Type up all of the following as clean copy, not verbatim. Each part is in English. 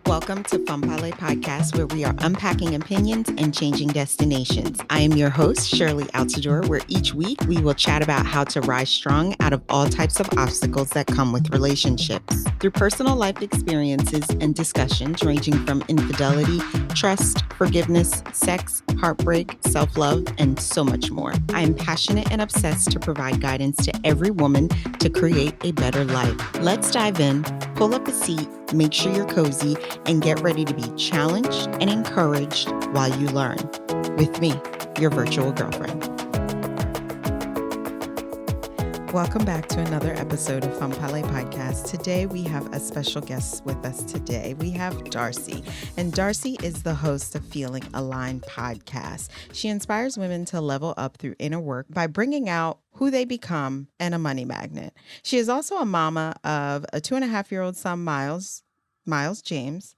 Welcome to Fanpale Podcast, where we are unpacking opinions and changing destinations. I am your host, Shirley Altador, where each week we will chat about how to rise strong out of all types of obstacles that come with relationships. Through personal life experiences and discussions ranging from infidelity, trust, forgiveness, sex, heartbreak, self-love, and so much more. I am passionate and obsessed to provide guidance to every woman to create a better life. Let's dive in, pull up a seat, make sure you're cozy, and get ready to be challenged and encouraged while you learn. With me, your virtual girlfriend. Welcome back to another episode of Fanpale Podcast. Today we have a special guest with us today. We have Darcey, and Darcey is the host of Feeling Aligned podcast. She inspires women to level up through inner work by bringing out who they become and a money magnet. She is also a mama of a 2.5-year-old son, Miles James,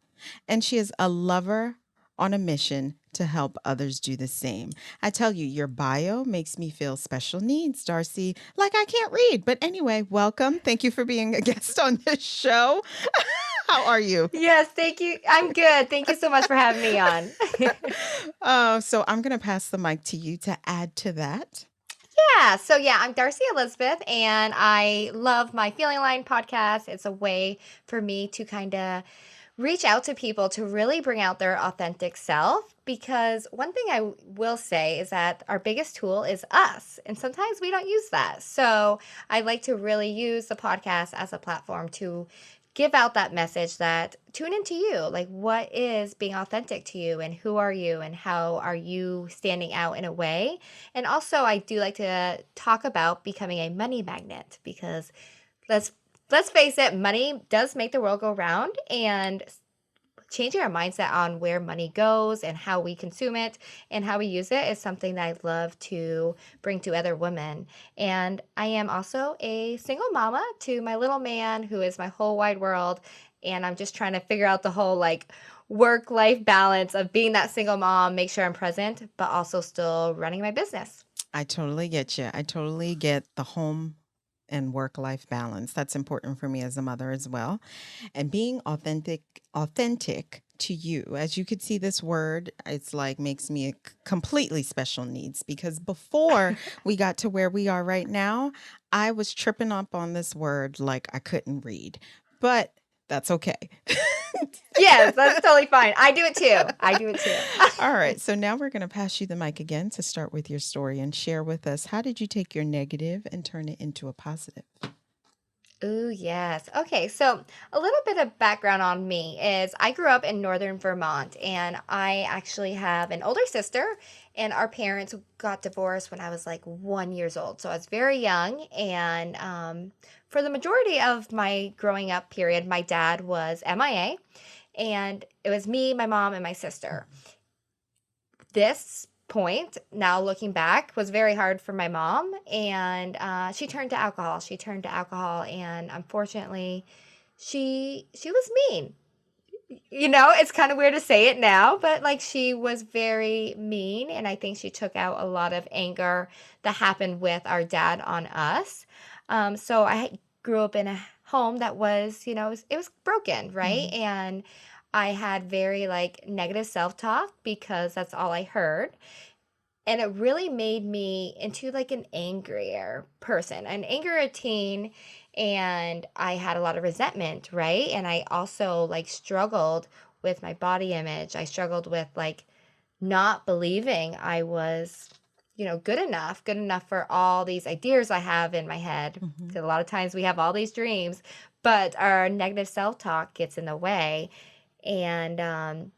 and she is a lover on a mission to help others do the same. I tell you, your bio makes me feel special needs, Darcey. Like I can't read. But anyway, welcome. Thank you for being a guest on this show. How are you? Yes, thank you. I'm good. Thank you so much for having me on. So I'm going to pass the mic to you to add to that. I'm Darcey Elizabeth, and I love my Feeling Aligned podcast. It's a way for me to kind of reach out to people to really bring out their authentic self, because one thing I will say is that our biggest tool is us, and sometimes we don't use that. So I like to really use the podcast as a platform to give out that message that tune into you. Like, what is being authentic to you, and who are you, and how are you standing out in a way? And also, I do like to talk about becoming a money magnet, because let's face it, money does make the world go round, and changing our mindset on where money goes and how we consume it and how we use it is something that I love to bring to other women. And I am also a single mama to my little man, who is my whole wide world. And I'm just trying to figure out the whole work-life balance of being that single mom, make sure I'm present, but also still running my business. I totally get you. I totally get the home and work-life balance. That's important for me as a mother as well. And being authentic to you. As you could see, this word, it's like makes me a completely special needs, because before we got to where we are right now, I was tripping up on this word like I couldn't read. But that's okay. Yes, that's totally fine. I do it too. All right. So now we're going to pass you the mic again to start with your story and share with us, how did you take your negative and turn it into a positive? Ooh, yes. Okay, so a little bit of background on me is I grew up in northern Vermont, and I actually have an older sister, and our parents got divorced when I was like 1 year old. So I was very young, and for the majority of my growing up period, my dad was MIA, and it was me, my mom, and my sister. This point, now looking back, was very hard for my mom, and she turned to alcohol, and unfortunately she was mean. It's kind of weird to say it now, but she was very mean, and I think she took out a lot of anger that happened with our dad on us. So I grew up in a home that was, it was broken, right? Mm-hmm. And I had very negative self-talk, because that's all I heard. And it really made me into an angrier person, an angrier teen. And I had a lot of resentment, right? And I also struggled with my body image. I struggled with not believing I was, good enough for all these ideas I have in my head. Mm-hmm. 'Cause a lot of times we have all these dreams, but our negative self-talk gets in the way. And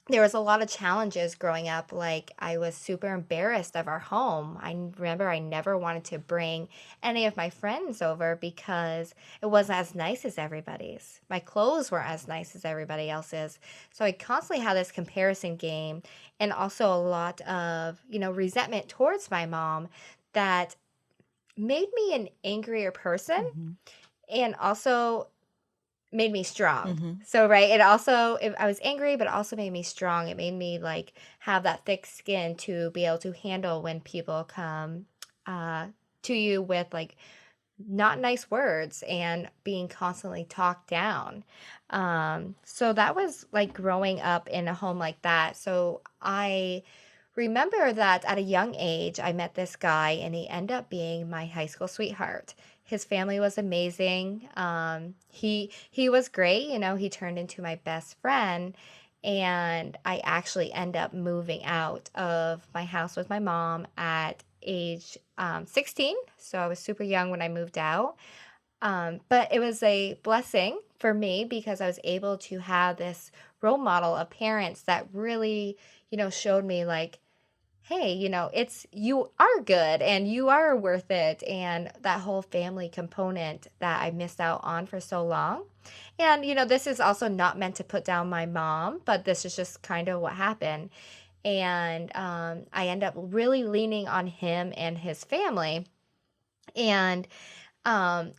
there was a lot of challenges growing up. I was super embarrassed of our home. I remember I never wanted to bring any of my friends over because it wasn't as nice as everybody's. My clothes weren't as nice as everybody else's. So I constantly had this comparison game, and also a lot of, resentment towards my mom that made me an angrier person. Mm-hmm. And also made me strong. Mm-hmm. So, right, I was angry, but it also made me strong. It made me have that thick skin to be able to handle when people come to you with not nice words and being constantly talked down. So that was like growing up in a home like that. So I remember that at a young age, I met this guy and he ended up being my high school sweetheart. His family was amazing. He was great. He turned into my best friend. And I actually end up moving out of my house with my mom at age 16. So I was super young when I moved out. But it was a blessing for me because I was able to have this role model of parents that really, showed me like, hey, it's you are good and you are worth it. And that whole family component that I missed out on for so long. And, this is also not meant to put down my mom, but this is just kind of what happened. And I end up really leaning on him and his family. And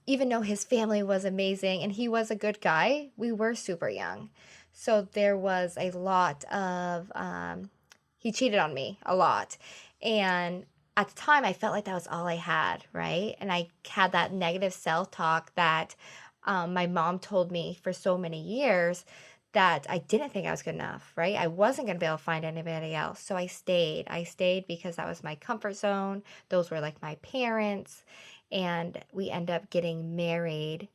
even though his family was amazing and he was a good guy, we were super young. So there was a lot of, he cheated on me a lot. And at the time, I felt like that was all I had, right? And I had that negative self talk that my mom told me for so many years that I didn't think I was good enough, right? I wasn't going to be able to find anybody else. So I stayed. I stayed because that was my comfort zone. Those were like my parents. And we end up getting married.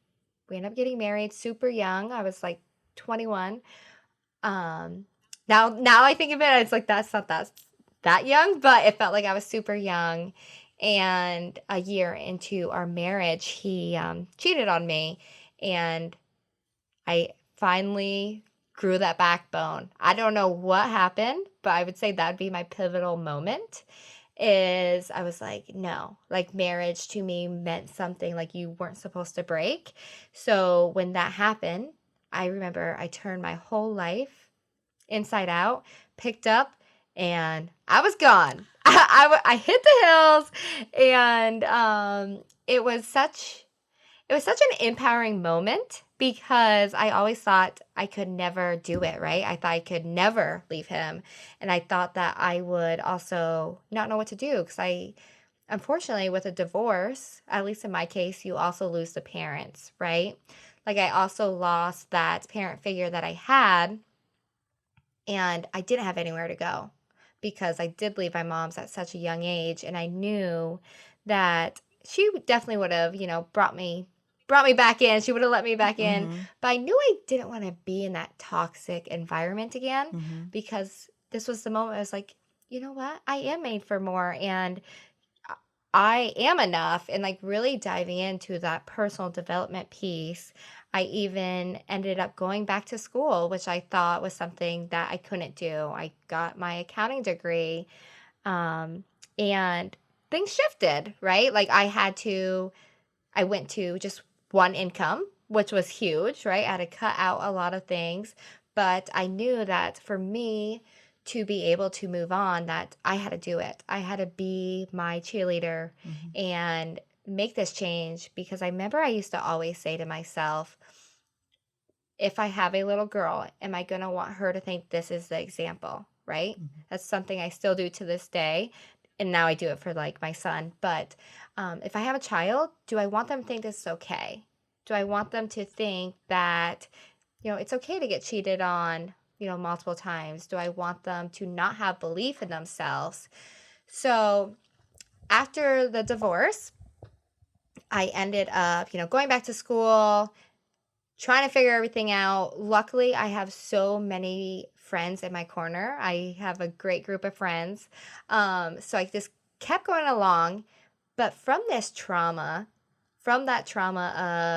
We end up getting married super young. I was like 21. Now I think of it, it's like that's not that young, but it felt like I was super young. And a year into our marriage, he cheated on me, and I finally grew that backbone. I don't know what happened, but I would say that'd be my pivotal moment. Is I was like, no, like marriage to me meant something like you weren't supposed to break. So when that happened, I remember I turned my whole life inside out, picked up, and I was gone. I hit the hills, and it was such an empowering moment because I always thought I could never do it, right? I thought I could never leave him. And I thought that I would also not know what to do because unfortunately, with a divorce, at least in my case, you also lose the parents, right? Like I also lost that parent figure that I had, and I didn't have anywhere to go because I did leave my mom's at such a young age, and I knew that she definitely would have, brought me back in. She would have let me back in, Mm-hmm. but I knew I didn't want to be in that toxic environment again Mm-hmm. because this was the moment I was like, you know what? I am made for more, and I am enough, and like really diving into that personal development piece. I even ended up going back to school, which I thought was something that I couldn't do. I got my accounting degree, um, and things shifted, right? Like I went to just one income, which was huge, right? I had to cut out a lot of things, but I knew that for me to be able to move on, that I had to do it. I had to be my cheerleader Mm-hmm. and make this change because I remember I used to always say to myself, if I have a little girl, am I going to want her to think this is the example, right? Mm-hmm. That's something I still do to this day. And now I do it for like my son. But if I have a child, do I want them to think this is okay? Do I want them to think that, it's okay to get cheated on, multiple times? Do I want them to not have belief in themselves? So after the divorce, I ended up, going back to school, trying to figure everything out. Luckily, I have so many friends in my corner. I have a great group of friends. So I just kept going along. But from that trauma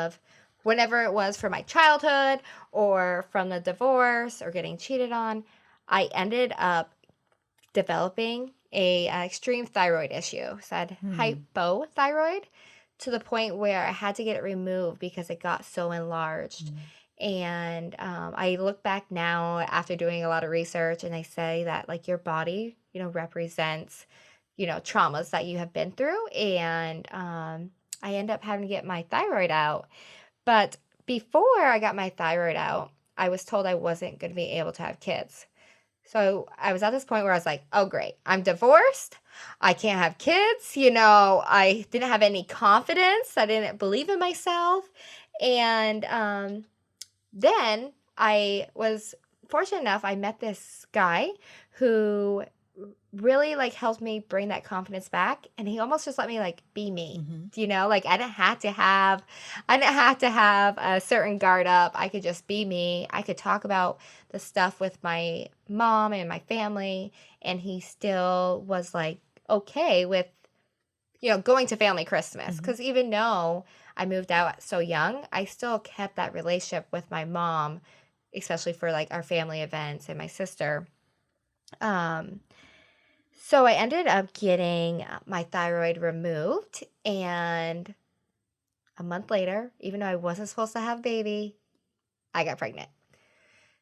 of whenever it was from my childhood or from the divorce or getting cheated on, I ended up developing a extreme thyroid issue. So I had Hmm. hypothyroid to the point where I had to get it removed because it got so enlarged. Hmm. And I look back now after doing a lot of research, and I say that like your body, represents, traumas that you have been through. And I end up having to get my thyroid out. But before I got my thyroid out, I was told I wasn't going to be able to have kids. So I was at this point where I was like, oh, great. I'm divorced. I can't have kids. I didn't have any confidence. I didn't believe in myself. And then I was fortunate enough, I met this guy who really like helped me bring that confidence back, and he almost just let me like be me. Like I didn't have to have a certain guard up. I could just be me. I could talk about the stuff with my mom and my family, and he still was like okay with going to family Christmas, because even though I moved out so young, I still kept that relationship with my mom, especially for like our family events and my sister. um so I ended up getting my thyroid removed, and a month later, even though I wasn't supposed to have a baby, I got pregnant.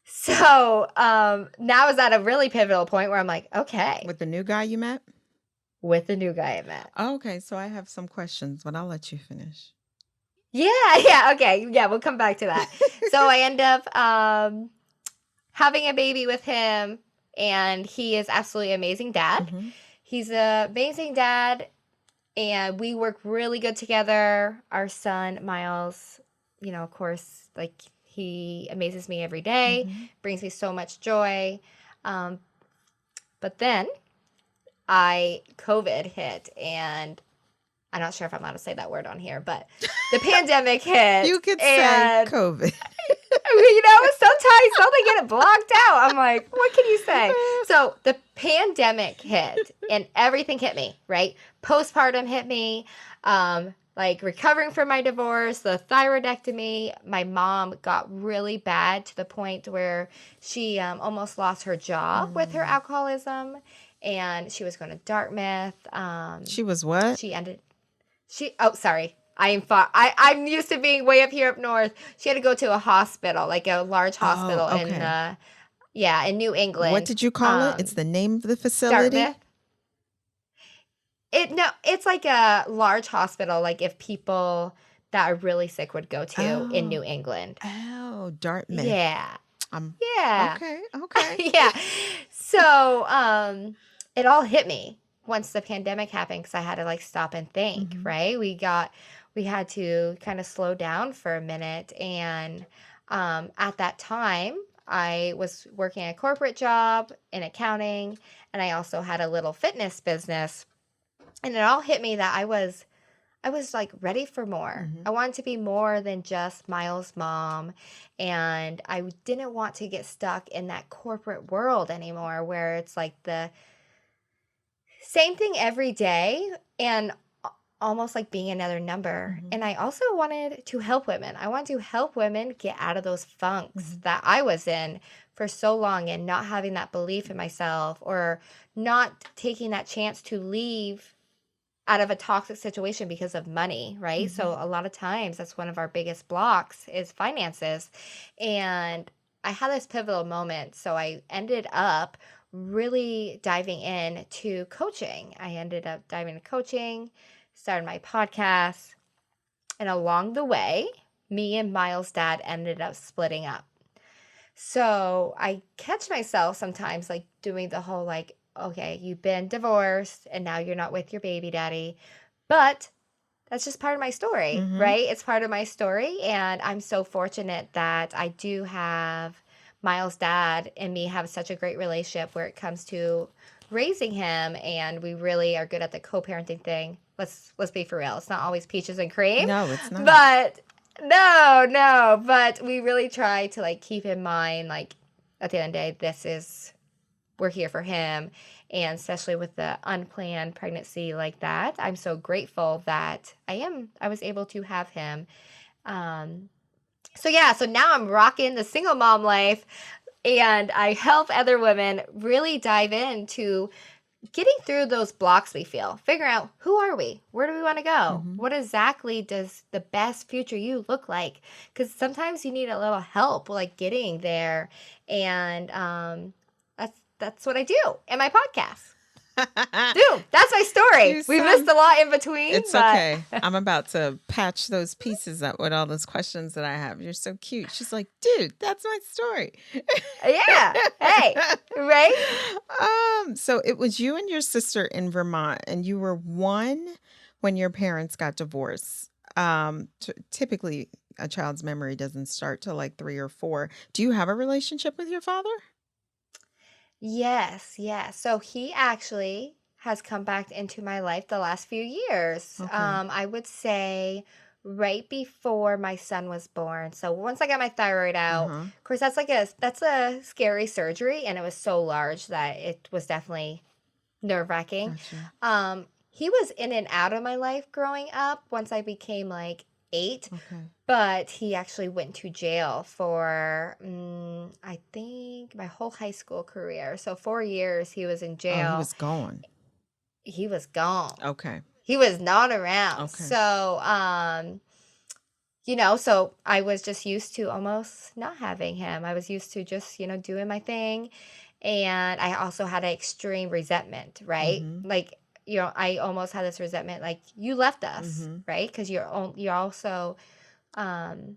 So now is at a really pivotal point where I'm like, okay, With the new guy you met? with the new guy I met. Oh, okay, so I have some questions, but I'll let you finish. Yeah, okay. Yeah, we'll come back to that. So I end up having a baby with him, and he is absolutely amazing dad. He's an amazing dad, and we work really good together. Our son, Miles, of course, like he amazes me every day, brings me so much joy. But then COVID hit, and I'm not sure if I'm allowed to say that word on here, but the pandemic hit. You could say COVID. Sometimes they get it blocked out. I'm like, what can you say? So the pandemic hit, and everything hit me, right? Postpartum hit me, like recovering from my divorce, the thyroidectomy. My mom got really bad to the point where she almost lost her job with her alcoholism, and she was going to Dartmouth. She was what? Oh, sorry. I'm used to being way up here up north. She had to go to a hospital, like a large hospital in New England. What did you call it? It's the name of the facility? Dartmouth. It's like a large hospital, like if people that are really sick would go to in New England. Oh, Dartmouth. Yeah. Yeah. Okay. Yeah. So, it all hit me once the pandemic happened, because I had to like stop and think, right? We had to kind of slow down for a minute. And at that time, I was working a corporate job in accounting, and I also had a little fitness business. And it all hit me that I was like ready for more. I wanted to be more than just Miles' mom. And I didn't want to get stuck in that corporate world anymore, where it's like the same thing every day and almost like being another number. And I also wanted to help women. I want to help women get out of those funks that I was in for so long, and not having that belief in myself, or not taking that chance to leave out of a toxic situation because of money, right? So a lot of times that's one of our biggest blocks is finances. And I had this pivotal moment. So I ended up really diving into coaching. I ended up diving into coaching, started my podcast, and along the way, me and Miles' dad ended up splitting up. So I catch myself sometimes like doing the whole like, okay, you've been divorced and now you're not with your baby daddy, but that's just part of my story, right? It's part of my story, and I'm so fortunate that I do have Miles' dad and me have such a great relationship where it comes to raising him, and we really are good at the co-parenting thing. Let's be for real. It's not always peaches and cream. No, it's not. But no, but we really try to like keep in mind, like at the end of the day, we're here for him. And especially with the unplanned pregnancy like that, I'm so grateful that I was able to have him. So now I'm rocking the single mom life, and I help other women really dive into getting through those blocks we feel, figure out who are we? Where do we want to go? What exactly does the best future you look like? Because sometimes you need a little help like getting there. And that's what I do in my podcast. Dude, that's my story. You We missed sound, a lot in between, it's but okay. I'm about to patch those pieces up with all those questions that I have. You're so cute. She's like, dude, that's my story. yeah. Hey, right? So it was you and your sister in Vermont, and you were one when your parents got divorced. Typically, a child's memory doesn't start till like 3 or 4. Do you have a relationship with your father? Yes, yes. So he actually has come back into my life the last few years. Okay. I would say right before my son was born. So once I got my thyroid Uh out, huh. of course that's a scary surgery, and it was so large that it was definitely nerve-wracking. Gotcha. He was in and out of my life growing up once I became like 8, Okay. but he actually went to jail for, I think, my whole high school career. So 4 years he was in Oh, he jail. was gone. He was gone. Okay. He was not around. Okay. So, so I was just used to almost not having him. I was used to just, doing my thing. And I also had an extreme resentment, right? Mm-hmm. Like, I almost had this resentment, like, you left us, Mm-hmm. right? Because you're also, um,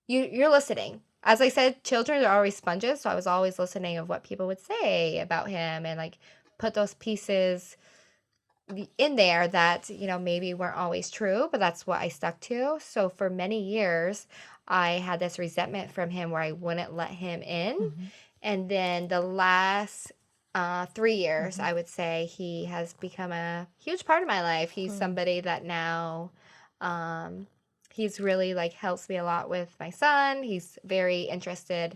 you're listening. As I said, children are always sponges, so I was always listening of what people would say about him and like put those pieces in there that maybe weren't always true, but that's what I stuck to. So for many years I had this resentment from him where I wouldn't let him in, Mm-hmm. and then the last 3 years, Mm-hmm. I would say, he has become a huge part of my life. He's Good. somebody that now, um, he's really like helps me a lot with my son. He's very interested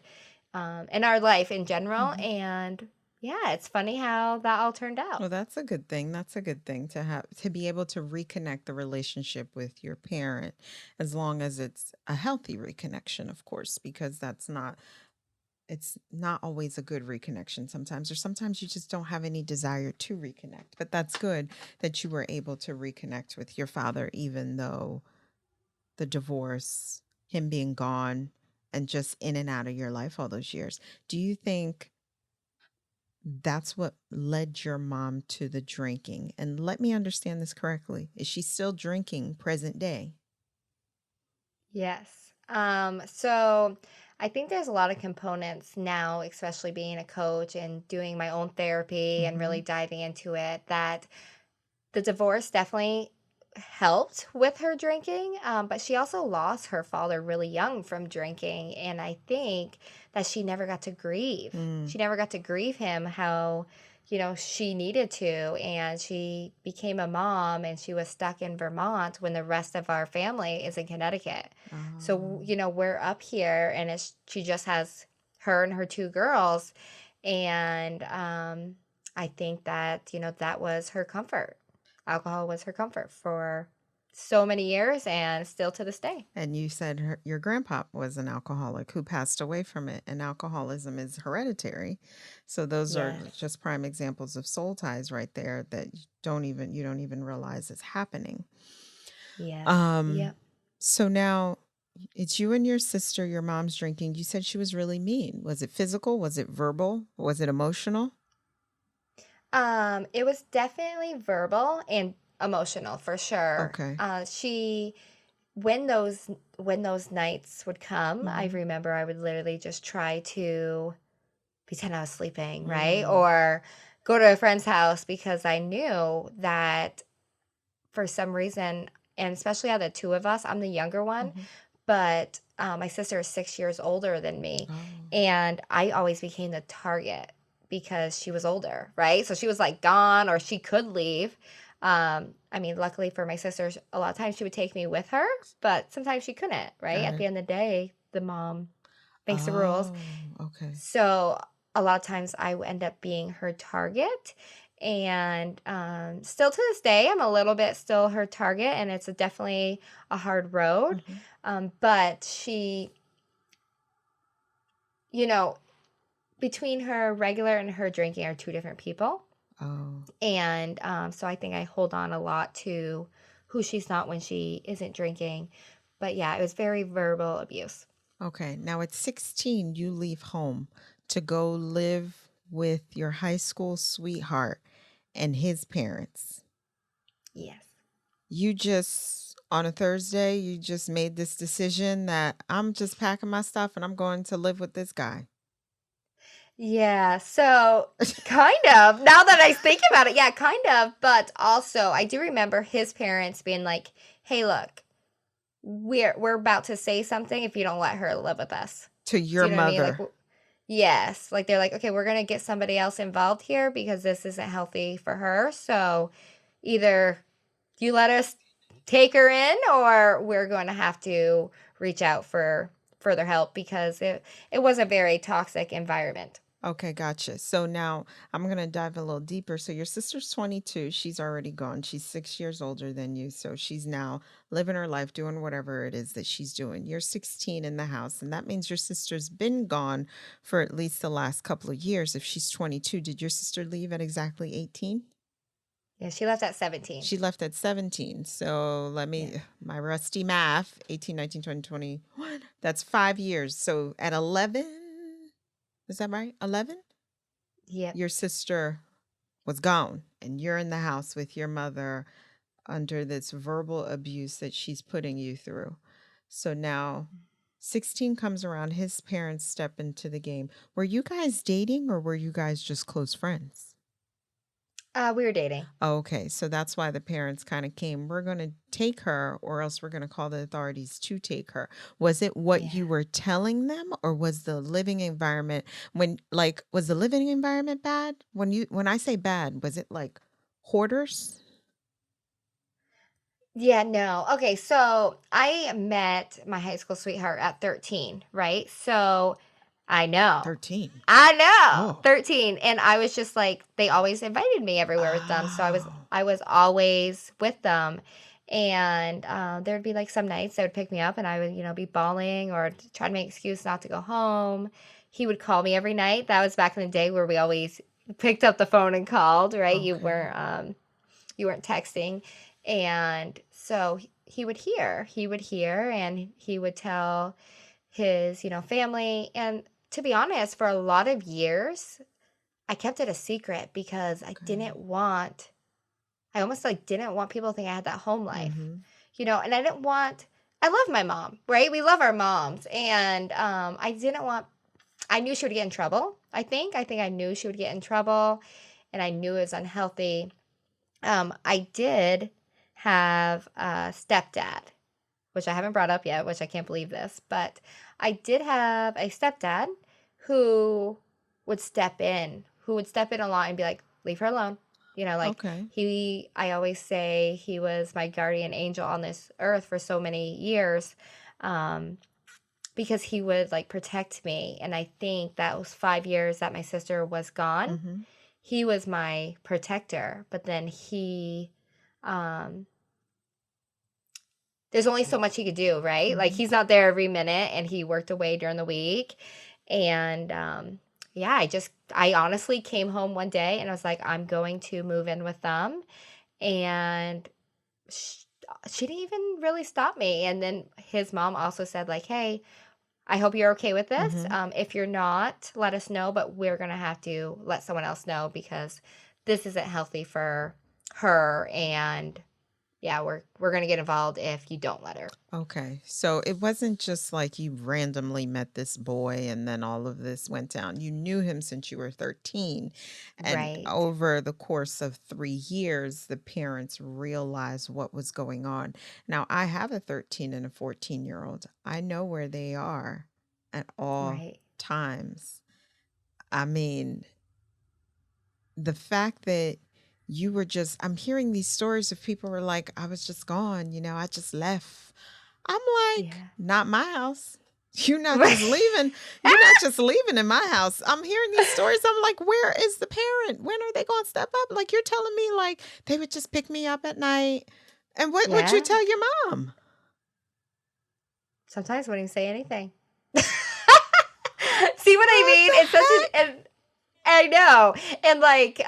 in our life in general, Mm-hmm. and yeah, it's funny how that all turned out. Well, that's a good thing. That's a good thing to have, to be able to reconnect the relationship with your parent, as long as it's a healthy reconnection, of course, because it's not always a good reconnection sometimes, or sometimes you just don't have any desire to reconnect. But that's good that you were able to reconnect with your father, even though the divorce, him being gone, and just in and out of your life all those years. Do you think that's what led your mom to the drinking? And let me understand this correctly. Is she still drinking present day? Yes. So I think there's a lot of components now, especially being a coach and doing my own therapy and Mm-hmm. really diving into it, that the divorce definitely helped with her drinking, but she also lost her father really young from drinking. And I think that she never got to grieve. Mm. She never got to grieve him how, she needed to. And she became a mom and she was stuck in Vermont when the rest of our family is in Connecticut. So, Oh. we're up here and she just has her and her 2 girls. And I think that, that was her comfort. Alcohol was her comfort for so many years and still to this day. And you said your grandpa was an alcoholic who passed away from it, and alcoholism is hereditary. So those are Yes. just prime examples of soul ties right there that you don't even realize is happening. Yes. Um, Yep. so now it's you and your sister, your mom's drinking. You said she was really mean. Was it physical? Was it verbal? Was it emotional? It was definitely verbal and emotional for sure. Okay. She when those nights would come, I Mm-hmm. remember I would literally just try to pretend I was sleeping, right? Mm. Or go to a friend's house because I knew that for some reason, and especially out of the two of us, I'm the younger one, Mm-hmm. but my sister is 6 years older than me. Oh. And I always became the target because she was older, right? So she was like gone or she could leave. I mean, luckily for my sisters, a lot of times she would take me with her, but sometimes she couldn't, right? Got At the it. end of the day, the mom makes the rules. Oh, okay. So a lot of times I would end up being her target. And still to this day, I'm a little bit still her target, and it's definitely a hard road. Mm-hmm. But she, you know, between her regular and her drinking are two different people. Oh. And so I think I hold on a lot to who she's not when she isn't drinking. But yeah, it was very verbal abuse. Okay. Now at 16, you leave home to go live with your high school sweetheart. and his parents. Yes. You just, on a Thursday, you just made this decision that I'm just packing my stuff and I'm going to live with this guy. Yeah, so kind of. Now that I think about it, yeah, kind of. But also, I do remember his parents being like, "Hey, look, we're about to say something if you don't let her live with us." To Do your you know what I mean? Like, mother. yes, like they're like, "Okay, we're gonna get somebody else involved here because this isn't healthy for her. So either you let us take her in, or we're going to have to reach out for further help because it was a very toxic environment." Okay, gotcha. So now I'm going to dive a little deeper. So your sister's 22. She's already gone. She's 6 years older than you. So she's now living her life, doing whatever it is that she's doing. You're 16 in the house. And that means your sister's been gone for at least the last couple of years. If she's 22, did your sister leave at exactly 18? Yeah, she left at 17. She left at 17. So let Yeah. me, my rusty math, 18, 19, 20, 21. That's 5 years. So at 11, is that right? 11? Yep. Your sister was gone and you're in the house with your mother under this verbal abuse that she's putting you through. So now 16 comes around, his parents step into the game. Were you guys dating or were you guys just close friends? We were dating. Okay, so that's why the parents kind of came. We're going to take her, or else we're going to call the authorities to take her. Was it what Yeah. you were telling them, or was the living environment was the living environment bad? When I say bad, was it like hoarders? Yeah, no. Okay, so I met my high school sweetheart at 13, right? So I know. 13. I know. Oh. 13. And I was just like, they always invited me everywhere with them. So Oh. I was always with them. And there'd be like some nights they would pick me up and I would, be bawling or try to make an excuse not to go home. He would call me every night. That was back in the day where we always picked up the phone and called, right? Okay. You weren't texting. And so he would hear and he would tell his, family. And to be honest, for a lot of years, I kept it a secret because Okay. I almost like didn't want people to think I had that home life, Mm-hmm. and I love my mom, right? We love our moms. And I knew she would get in trouble. I think I knew she would get in trouble and I knew it was unhealthy. I did have a stepdad, which I haven't brought up yet, which I can't believe this, but I did have a stepdad who who would step in a lot and be like, leave her alone. Like Okay. I always say he was my guardian angel on this earth for so many years, um, because he would like protect me. And I think that was 5 years that my sister was gone. Mm-hmm. He was my protector, but then um, there's only so much he could do, right? Like Mm-hmm. he's not there every minute and he worked away during the week. And yeah, I honestly came home one day and I was like, I'm going to move in with them. And sh she didn't even really stop me. And then his mom also said like, hey, I hope you're okay with this. Mm-hmm. If you're not, let us know, but we're going to have to let someone else know because this isn't healthy for her. And yeah, we're gonna get involved if you don't let her. Okay. So it wasn't just like you randomly met this boy and then all of this went down. You knew him since you were 13. And Right. over the course of 3 years, the parents realized what was going on. Now, I have a 13 and a 14-year-old. I know where they are at all Right. times. I mean, the fact that I'm hearing these stories of people were like, I was just gone, I just left. I'm like, Yeah. not my house. You're not Right. just leaving. You're not just leaving in my house. I'm hearing these stories. I'm like, where is the parent? When are they going to step up? Like, you're telling me, like, they would just pick me up at night. And what would you Yeah. tell your mom? Sometimes wouldn't even say anything. See what I What mean? the It's such heck? and I know. And like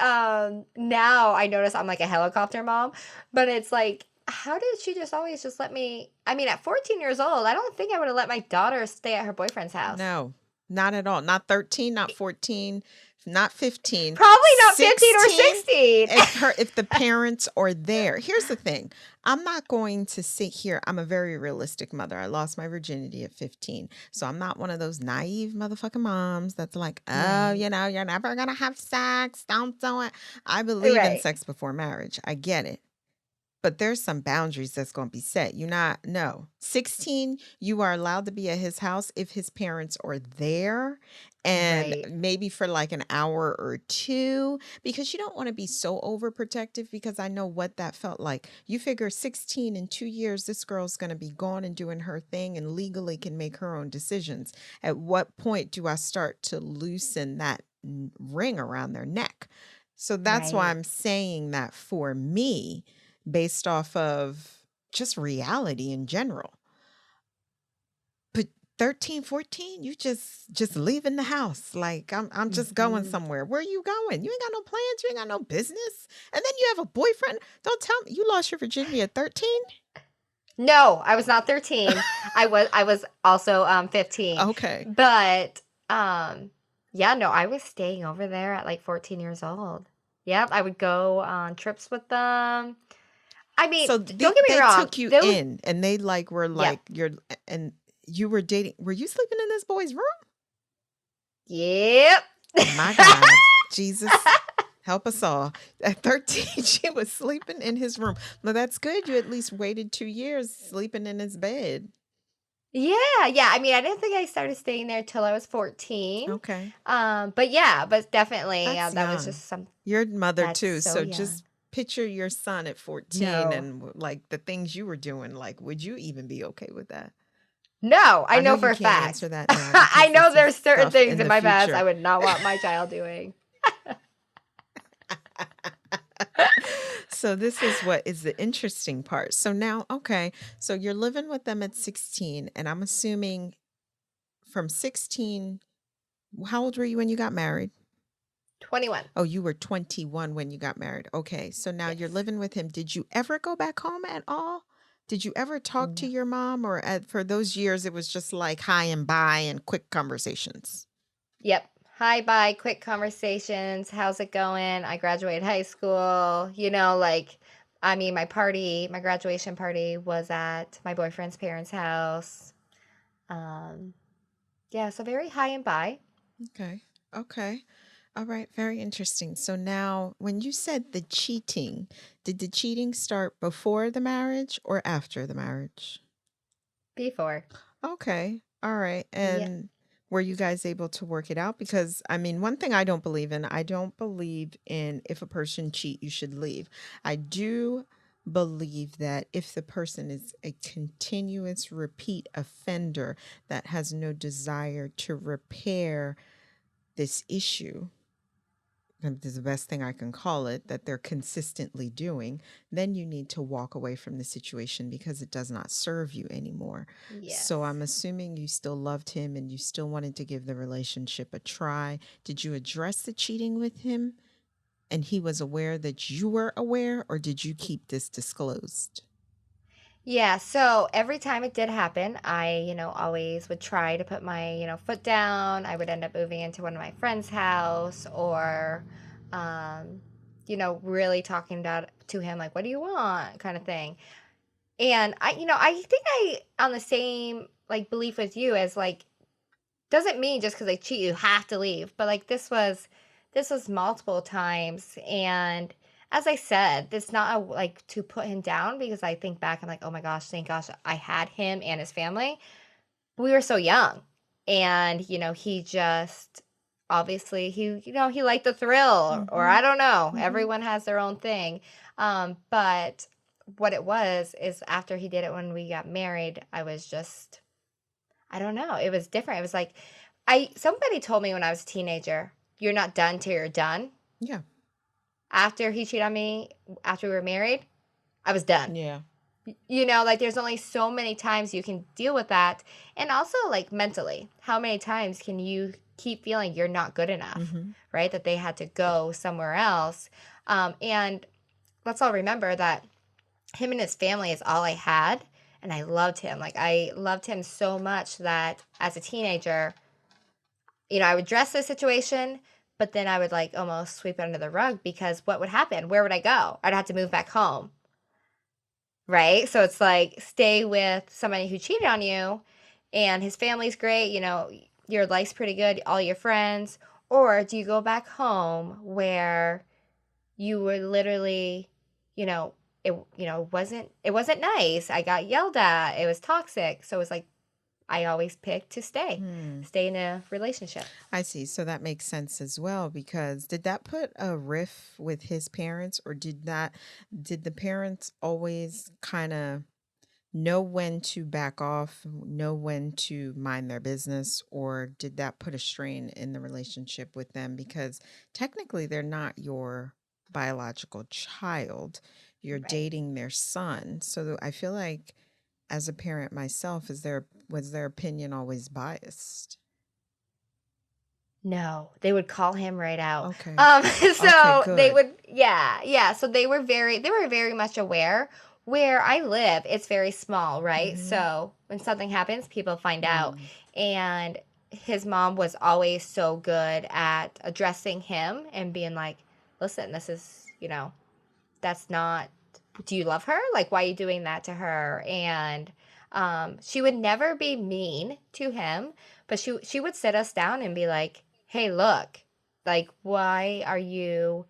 now I notice I'm like a helicopter mom, but it's like how did she just always just let me? I mean, at 14 years old, I don't think I would have let my daughter stay at her boyfriend's house. No. Not at all. Not 13, not 14, not 15, Probably not 15 or 16. 16. If the parents are there. Here's the thing. I'm not going to sit here. I'm a very realistic mother. I lost my virginity at 15. So I'm not one of those naive motherfucking moms that's like, oh, Right. you're never going to have sex. Don't do it. I believe in Right. sex before marriage. I get it. But there's some boundaries that's going to be set. You're not, no. 16, you are allowed to be at his house if his parents are there and Right. maybe for like an hour or two, because you don't want to be so overprotective, because I know what that felt like. You figure 16 in 2 years, this girl's going to be gone and doing her thing and legally can make her own decisions. At what point do I start to loosen that ring around their neck? So that's why Right. I'm saying that for me, based off of just reality in general. But 13, 14, you just leaving the house. Like I'm just going Mhm. somewhere. Where are you going? You ain't got no plans, you ain't got no business. And then you have a boyfriend. Don't tell me you lost your virginity at 13? No, I was not 13. I was also 15. Okay. But yeah, no, I was staying over there at like 14 years old. Yep, I would go on trips with them. I mean, So don't get me they wrong. took you Those in and they like were Yep. like you're and you were dating. Were you sleeping in this boy's room? Yep. My God, Jesus, help us all. At 13, she was sleeping in his room. Well, that's good. You at least waited 2 years sleeping in his bed. Yeah, yeah. I mean, I didn't think I started staying there till I was 14. Okay. But yeah, but definitely, That's that was young. just some You're a mother that's too. so So young. just picture your son at 14 No. and like the things you were doing. Like, would you even be okay with that? No, I I know know you for a can't fact. answer that now I because know this is there's certain stuff things in in the my past I future. would not want my child doing. So this is what is the interesting part. So now, okay, so you're living with them at 16, and I'm assuming from 16, how old were you when you got married? 21. Oh, you were 21 when you got married. Okay, so now you're Yes. living with him. Did you ever go back home at all? Did you ever talk to No. your mom, or for those years it was just like hi and bye and quick conversations? Yep. Hi, bye, quick conversations. How's it going? I graduated high school. Like, I mean, my graduation party was at my boyfriend's parents' house. Um, yeah, so very high and bye. Okay. Okay. All right. Very interesting. So now, when you said the cheating, did the cheating start before the marriage or after the marriage? Before. Okay. All right. Yeah. And were you guys able to work it out? Because I mean, one thing I don't believe in, I don't believe in if a person cheat, you should leave. I do believe that if the person is a continuous repeat offender that has no desire to repair this issue, that is the best thing I can call it, that they're consistently doing, then you need to walk away from the situation because it does not serve you anymore. So Yes. I'm assuming you still loved him and you still wanted to give the relationship a try. Did you address the cheating with him and he was aware that you were aware, or did you keep this disclosed? Yeah, so every time it did happen, I always would try to put my foot down. I would end up moving into one of my friends' house or, um, really talking to him, like, what do you want? Kind of thing. And I think on the same, like, belief with you as, like, doesn't mean just because they cheat you have to leave. But like this was multiple times, and as I said, it's not like to put him down because I think back, I'm like, oh my gosh, thank gosh I had him and his family. We were so young, and he just obviously he liked the thrill, or Mm-hmm. I don't know. Mm-hmm. Everyone has their own thing, but what it was is after he did it when we got married, I was just I don't know. It was different. It was like somebody told me when I was a teenager, you're not done till you're done. Yeah. After he cheated on me, after we were married, I was done. Yeah. Like there's only so many times you can deal with that. And also like mentally, how many times can you keep feeling you're not good enough, Mm-hmm. right? That they had to go somewhere else. And let's all remember that him and his family is all I had. And I loved him. Like I loved him so much that as a teenager, I would address the situation, but then I would like almost sweep it under the rug because what would happen? Where would I go? I'd have to move back home, right? So it's like stay with somebody who cheated on you and his family's great, your life's pretty good, all your friends, or do you go back home where you were literally, you know, it wasn't nice. I got yelled at. It was toxic. So it was like I always pick to stay in a relationship. I see. So that makes sense as well because did that put a riff with his parents or did the parents always kind of know when to back off, know when to mind their business, or did that put a strain in the relationship with them? Because technically, they're not your biological child, you're Right. dating their son. So I feel like, as a parent myself, was their opinion always biased? No, they would call him right out. Okay. Okay, So they good. would, yeah, yeah. So they were very much aware. Where I live, it's very small, right? Mm-hmm. So when something happens, people find out. Mm. And his mom was always so good at addressing him and being like, listen, this is, that's not, do you love her? Like, why are you doing that to her? And she would never be mean to him, but she would sit us down and be like, hey, look, like, why you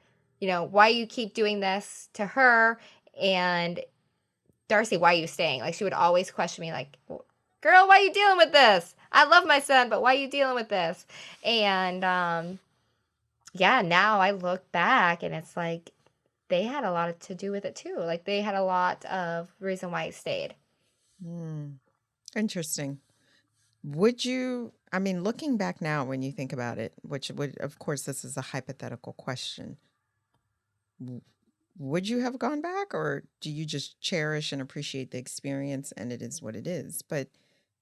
keep doing this to her? And Darcey, why are you staying? Like, she would always question me, like, girl, why are you dealing with this? I love my son, but why are you dealing with this? And yeah, now I look back and it's like they had a lot to do with it too. Like they had a lot of reason why it stayed. Mm. Interesting. Would you, I mean, looking back now when you think about it, which would, of course, this is a hypothetical question, w- would you have gone back or do you just cherish and appreciate the experience and it is what it is? But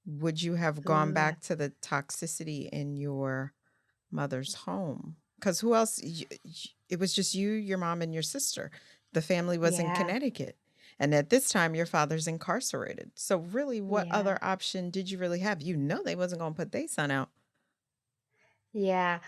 would you have gone Ooh, back to the toxicity in your mother's home? Because who else? It was just you, your mom, and your sister. The family was in yeah, Connecticut. And at this time, your father's incarcerated. So, really, what yeah, other option did you really have? You know, they wasn't going to put their son out. yeah.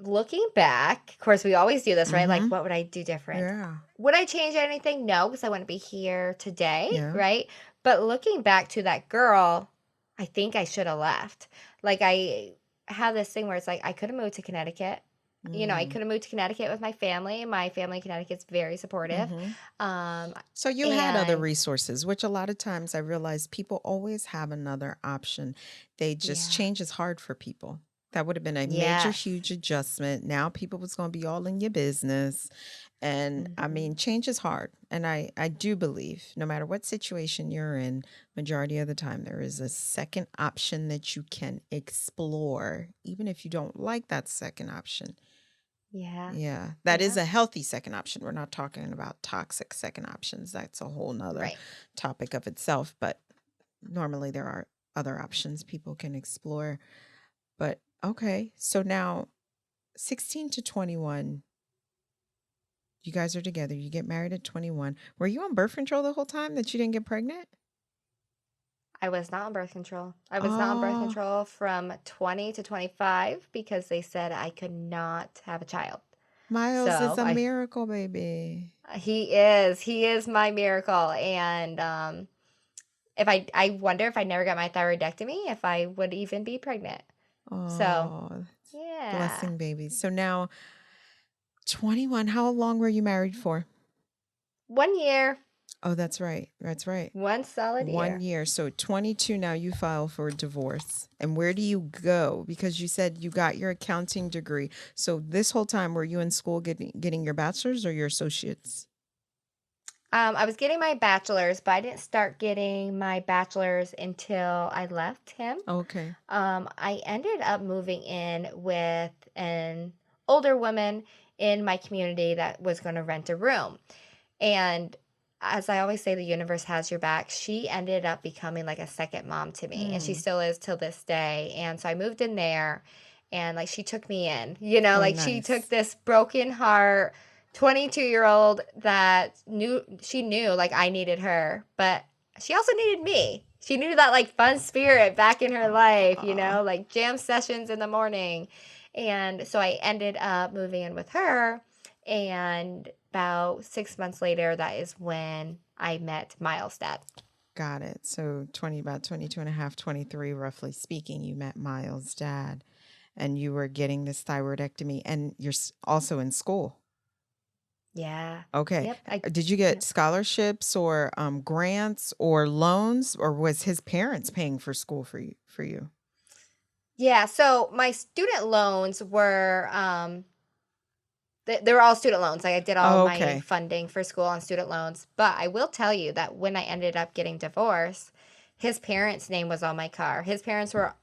Looking back, of course, we always do this, right? Like, Mm-hmm. what would I do different? Yeah. Would I change anything? No, because I wouldn't be here today, Yeah. right? But looking back to that girl, I think I should have left. Like, I have this thing where it's like, I could have moved to Connecticut. I Mm. could have moved to Connecticut with my family. My family in Connecticut's very supportive. Mm-hmm. Um, So you had other and resources, which a lot of times I realize people always have another option. They just yeah, change is hard for people. That would have been a major, yes. huge adjustment. Now people was going to be all in your business. And I Hmm. mean, change is hard. And I do believe no matter what situation you're in, majority of the time, there is a second option that you can explore, even if you don't like that second option. Yeah, Yeah, that is yeah, a healthy second option. We're not talking about toxic second options. That's a whole nother right. topic of itself. But normally there are other options people can explore. But okay, so now 16 to 21, you guys are together. You get married at 21. Were you on birth control the whole time that you didn't get pregnant? I was not on birth control. I was not on birth Oh, control from 20 to 25 because they said I could not have a child. Miles is So a I miracle baby. he is my miracle. And if I wonder if I never got my thyroidectomy, if I would even be pregnant. So Oh, yeah, blessing baby. So now 21, how long were you married for? 1 year, Oh, that's right. That's right. one solid One year. year. So 22 now you file for a divorce. And where do you go? Because you said you got your accounting degree. So this whole time were you in school getting your bachelor's or your associates? I was getting my bachelor's, but I didn't start getting my bachelor's until I left him. Okay. I ended up moving in with an older woman in my community that was going to rent a room. And as I always say, the universe has your back. She ended up becoming like a second mom to me, and she Mm. still is till this day. And so I moved in there, and like she took me in, Oh, like she took nice. this broken heart 22-year-old that knew like I needed her, but she also needed me. she needed that like fun spirit back in her life, Aw. like jam sessions in the morning. And so I ended up moving in with her. And about 6 months later, that is when I met Miles' dad. Got it. So about 22 and a half, 23, roughly speaking, you met Miles' dad and you were getting this thyroidectomy and you're also in school. Yeah. Okay. Yep. Did you get Yep. scholarships or grants or loans, or was his parents paying for school for you? Yeah. So my student loans were they were all student loans. Like I did all Oh, my okay. funding for school on student loans. But I will tell you that when I ended up getting divorced, his parents' name was on my car. I was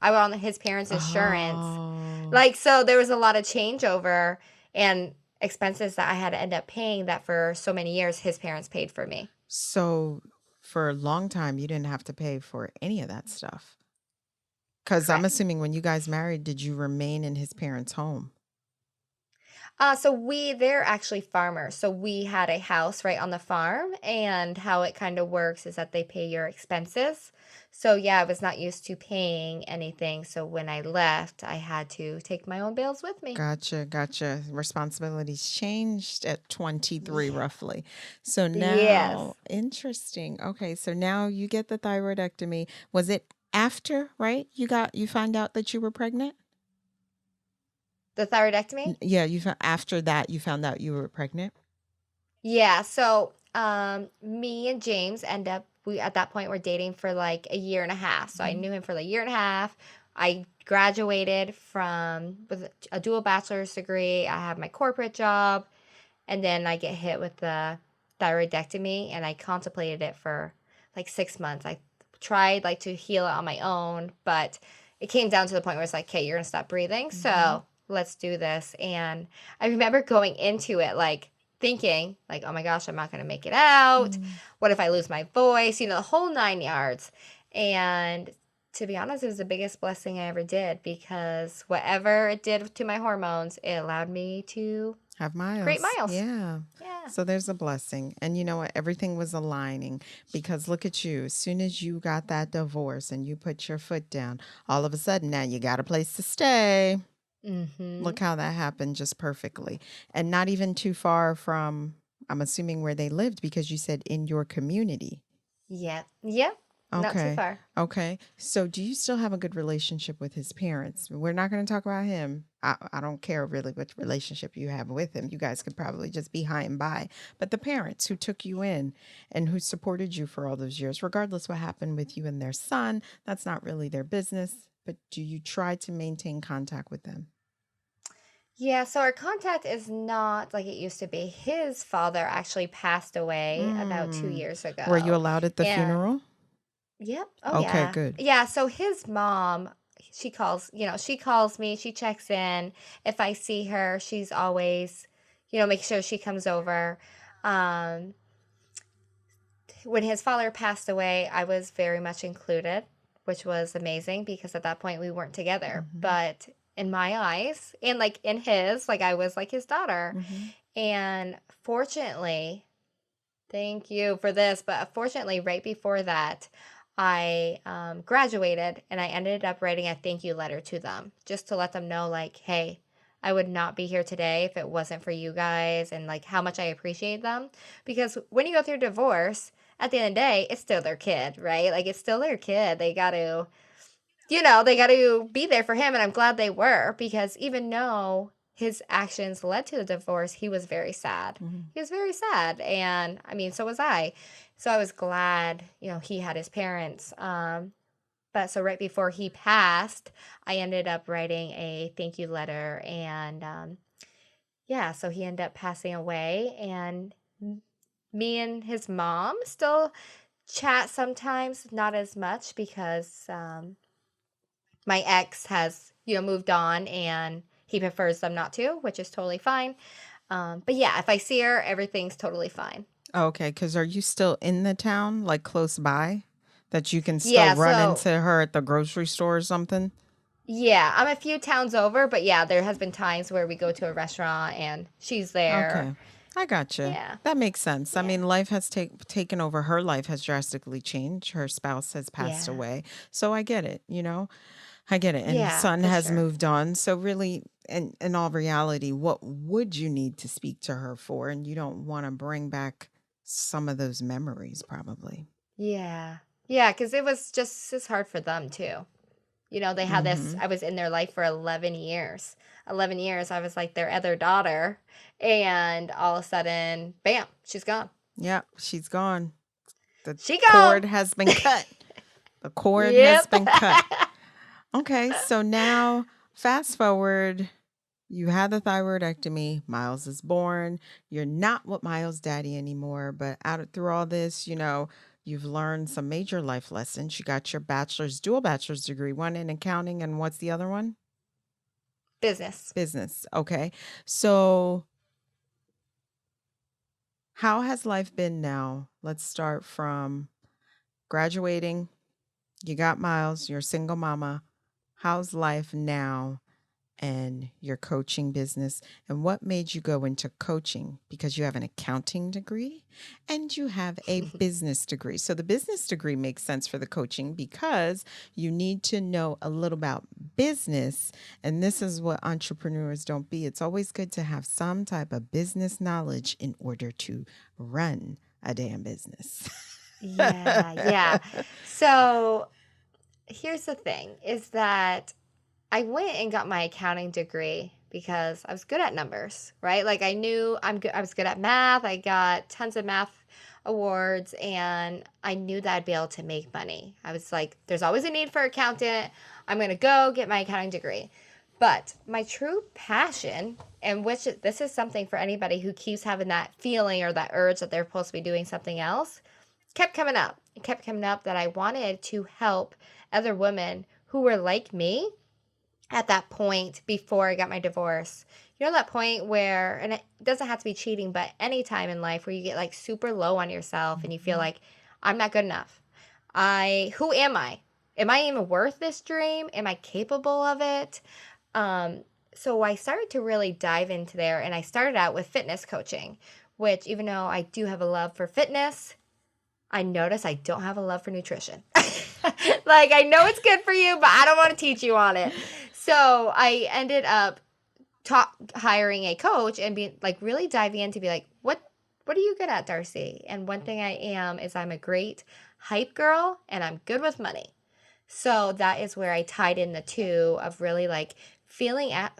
on his parents' insurance. Oh. Like, so there was a lot of changeover and expenses that I had to end up paying that for so many years his parents paid for me. So for a long time, you didn't have to pay for any of that stuff. Because I'm Correct. assuming when you guys married, did you remain in his parents' home? They're actually farmers. So we had a house right on the farm, and how it kind of works is that they pay your expenses. So yeah, I was not used to paying anything. So when I left, I had to take my own bills with me. Gotcha, gotcha. Responsibilities changed at 23, Yeah. roughly. So Yes. now, interesting. Okay, so now you get the thyroidectomy. Was it after, right? You find out that you were pregnant? The thyroidectomy? Yeah, after that you found out you were pregnant. Yeah. So me and James end up we at that point were dating for like a year and a half. So I Mhm. knew him for like a year and a half. I graduated from with a dual bachelor's degree. I have my corporate job. And then I get hit with the thyroidectomy, and I contemplated it for like 6 months. I tried like to heal it on my own, but it came down to the point where it's like, okay, you're gonna stop breathing, Mhm. so let's do this. And I remember going into it like thinking like, oh my gosh, I'm not gonna make it out. Mm. What if I lose my voice? The whole 9 yards. And to be honest, it was the biggest blessing I ever did, because whatever it did to my hormones, it allowed me to Have create miles. miles. Yeah. Yeah. So there's a blessing. And you know what? Everything was aligning because look at you. As soon as you got that divorce and you put your foot down, all of a sudden now you got a place to stay. Mhm. Look how that happened just perfectly. And not even too far from, I'm assuming, where they lived because you said in your community. Yeah. Yep. Not too Okay. far. Okay. So do you still have a good relationship with his parents? We're not going to talk about him. I don't care really what relationship you have with him. You guys could probably just be high and by. But the parents who took you in and who supported you for all those years, regardless what happened with you and their son, that's not really their business. But do you try to maintain contact with them? Yeah, so our contact is not like it used to be. His father actually passed away about two Mm. years Were you ago. allowed at the And funeral? yep. Oh Okay, yeah. good. Yeah, so his mom, she calls me, she checks in. If I see her, she's always, make sure she comes over. Um when his father passed away, I was very much included, which was amazing because at that point we weren't together. Hmm. But in my eyes, and like in his, like I was like his daughter. Hmm. And fortunately, thank you for this, but fortunately, right before that, I graduated, and I ended up writing a thank you letter to them just to let them know, like, hey, I would not be here today if it wasn't for you guys, and like how much I appreciate them. Because when you go through divorce, at the end of the day, it's still their kid, right? Like, it's still their kid. They got to be there for him. And I'm glad they were, because even though his actions led to the divorce, he was very sad. Hmm. He was very sad. And I mean, so was I. So I was glad, he had his parents. But so right before he passed, I ended up writing a thank you letter. And yeah, so he ended up passing away. And me and his mom still chat sometimes, not as much because my ex has, moved on, and he prefers them not to, which is totally fine. But yeah, if I see her, everything's totally fine. Okay, because are you still in the town, like close by, that you can still Yeah, run so into her at the grocery store or something? yeah, I'm a few towns over, but yeah, there has been times where we go to a restaurant and she's there. Okay. I gotcha. Yeah. That makes sense. I Yeah. mean, life has taken over. Her life has drastically changed. Her spouse has passed Yeah. away. So I get it, I get it. And Yeah, son for has sure. moved on. So really, in all reality, what would you need to speak to her for? And you don't want to bring back some of those memories, probably. Yeah. Yeah, because it was just as hard for them too. They had this, Mm-hmm. I was in their life for 11 years. 11 years, I was like their other daughter. And all of a sudden, bam, she's gone. Yep, she's gone. The She cord gone. has been cut. The cord has Yep. been cut. Okay, so now fast forward. You had the thyroidectomy. Miles is born. You're not with Miles' daddy anymore. But through all this, you've learned some major life lessons. You got your dual bachelor's degree, one in accounting, and what's the other one? Business. Business. Okay. So, how has life been now? Let's start from graduating. You got Miles. You're a single mama. How's life now? And your coaching business, and what made you go into coaching? Because you have an accounting degree and you have a business degree. So the business degree makes sense for the coaching because you need to know a little about business. And this is what entrepreneurs don't be. It's always good to have some type of business knowledge in order to run a damn business. Yeah, yeah. So here's the thing is that I went and got my accounting degree because I was good at numbers, right? Like I knew I was good at math. I got tons of math awards and I knew that I'd be able to make money. I was like, there's always a need for an accountant. I'm going to go get my accounting degree. But my true passion, and this is something for anybody who keeps having that feeling or that urge that they're supposed to be doing something else, kept coming up. It kept coming up that I wanted to help other women who were like me at that point before I got my divorce. That point where, and it doesn't have to be cheating, but any time in life where you get like super low on yourself and you feel like, I'm not good enough. Who am I? Am I even worth this dream? Am I capable of it? So I started to really dive into there, and I started out with fitness coaching, which even though I do have a love for fitness, I notice I don't have a love for nutrition. Like, I know it's good for you, but I don't want to teach you on it. So I ended up hiring a coach and being like really diving in to be like, what are you good at, Darcey? And one thing I am is I'm a great hype girl and I'm good with money. So that is where I tied in the two of really like feeling out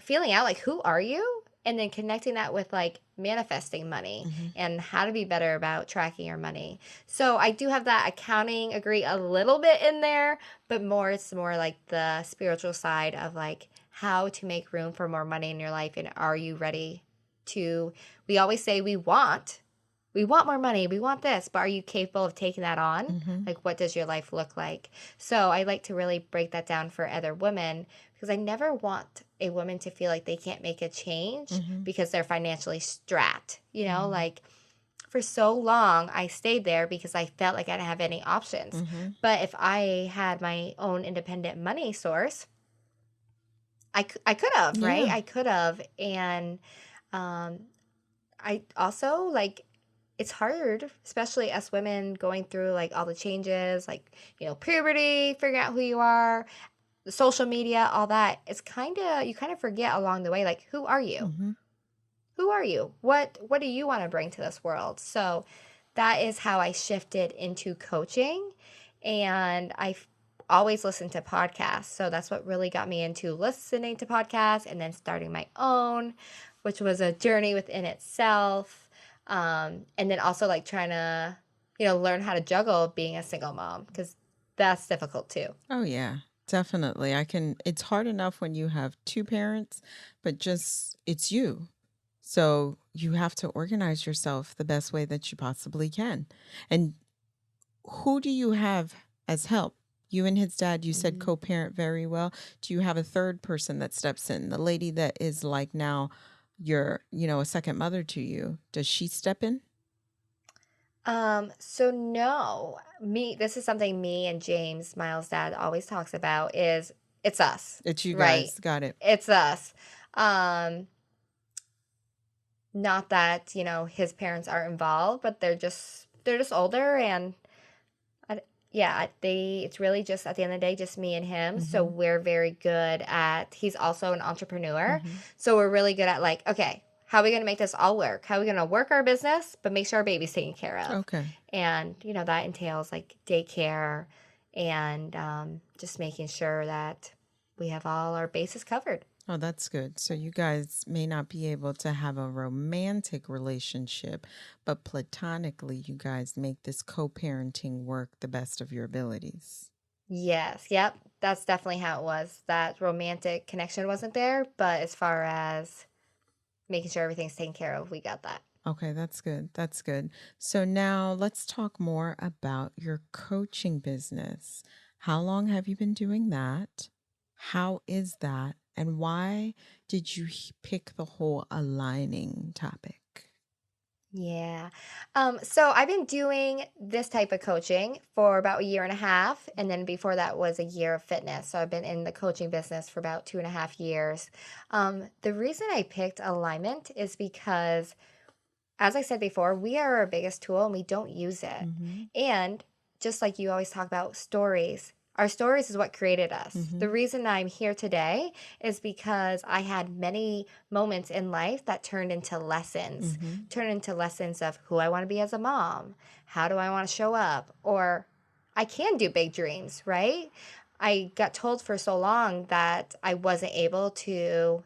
like, who are you? And then connecting that with like manifesting money and how to be better about tracking your money. So I do have that accounting degree a little bit in there, but it's more like the spiritual side of like how to make room for more money in your life. And are you ready we always say we want more money, we want this, but are you capable of taking that on? Like, what does your life look like? So I like to really break that down for other women because I never want a woman to feel like they can't make a change because they're financially strapped. Like for so long I stayed there because I felt like I didn't have any options. But if I had my own independent money source, I could have, right? Yeah. I could have. And I also like, it's hard, especially us women going through like all the changes, like, puberty, figuring out who you are, the social media, all that. It's you kind of forget along the way, like, who are you? Who are you? What do you want to bring to this world? So that is how I shifted into coaching. And I've always listened to podcasts. So that's what really got me into listening to podcasts and then starting my own, which was a journey within itself. And then also like trying to, learn how to juggle being a single mom because that's difficult too. Oh, yeah, definitely. It's hard enough when you have two parents, but just it's you. So you have to organize yourself the best way that you possibly can. And who do you have as help? You and his dad, you said Mhm. co-parent very well. Do you have a third person that steps in? The lady that is like now a second mother to you. Does she step in? So no, this is something me and James, Miles' dad, always talks about is it's us, It's you right? guys. Got it. It's us. Um, not that, his parents are involved, but they're just older, and yeah, it's really just at the end of the day, just me and him. So Mm-hmm. we're very good at, he's also an entrepreneur. Mm-hmm. So we're really good at like, okay, how are we going to make this all work? How are we going to work our business, but make sure our baby's taken care of? Okay. And, that entails like daycare and just making sure that we have all our bases covered. Oh, that's good. So you guys may not be able to have a romantic relationship, but platonically, you guys make this co-parenting work the best of your abilities. Yes, yep. That's definitely how it was. That romantic connection wasn't there, but as far as making sure everything's taken care of, we got that. Okay, that's good. That's good. So now let's talk more about your coaching business. How long have you been doing that? How is that? And why did you pick the whole aligning topic? Yeah. So I've been doing this type of coaching for about a year and a half. And then before that was a year of fitness. So I've been in the coaching business for about 2.5 years. The reason I picked alignment is because, as I said before, we are our biggest tool and we don't use it. Mm-hmm. And just like you always talk about stories, our stories is what created us. Mm-hmm. The reason I'm here today is because I had many moments in life that Mm-hmm. turned into lessons of who I want to be as a mom, how do I want to show up, or I can do big dreams, right? I got told for so long that I wasn't able to,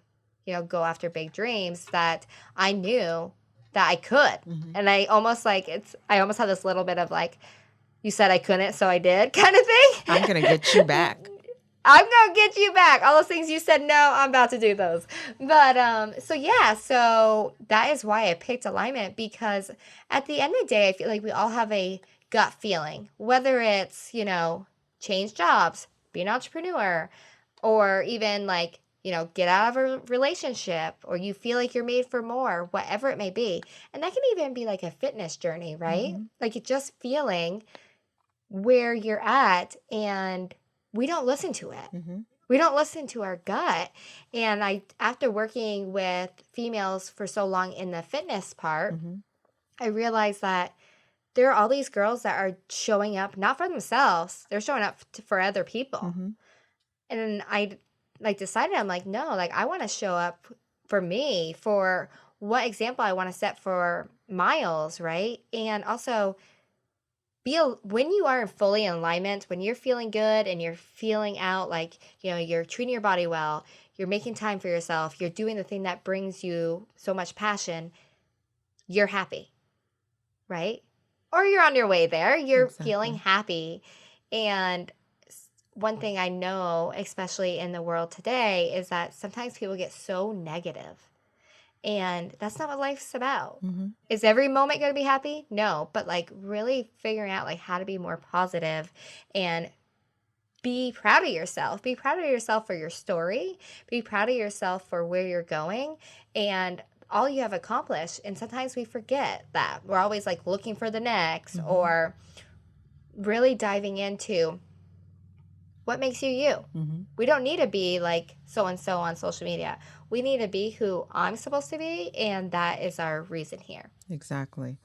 go after big dreams, that I knew that I could. Mm-hmm. And I almost had this little bit of like, you said I couldn't, so I did kind of thing. I'm going to get you back. I'm going to get you back. All those things you said no, I'm about to do those. But so that is why I picked alignment, because at the end of the day, I feel like we all have a gut feeling, whether it's, change jobs, be an entrepreneur, or even like, get out of a relationship, or you feel like you're made for more, whatever it may be. And that can even be like a fitness journey, right? Mm-hmm. Like it's just feeling where you're at, and we don't listen to it. Mm-hmm. We don't listen to our gut. And after working with females for so long in the fitness part, Mm-hmm. I realized that there are all these girls that are showing up not for themselves, they're showing up for other people. Mm-hmm. And I decided, I'm like, no, like I want to show up for me, for what example I want to set for Miles, right? And also when you are fully in alignment, when you're feeling good and you're feeling out like, you're treating your body well, you're making time for yourself, you're doing the thing that brings you so much passion, you're happy, right? Or you're on your way there, you're feeling Exactly. happy. And one thing I know, especially in the world today, is that sometimes people get so negative. And that's not what life's about. Mm-hmm. Is every moment going to be happy? No, but like really figuring out like how to be more positive and be proud of yourself. Be proud of yourself for your story. Be proud of yourself for where you're going and all you have accomplished. And sometimes we forget that. We're always like looking for the next, Mm-hmm. or really diving into what makes you you. Mm-hmm. We don't need to be like so and so on social media. We need to be who I'm supposed to be, and that is our reason here. Exactly.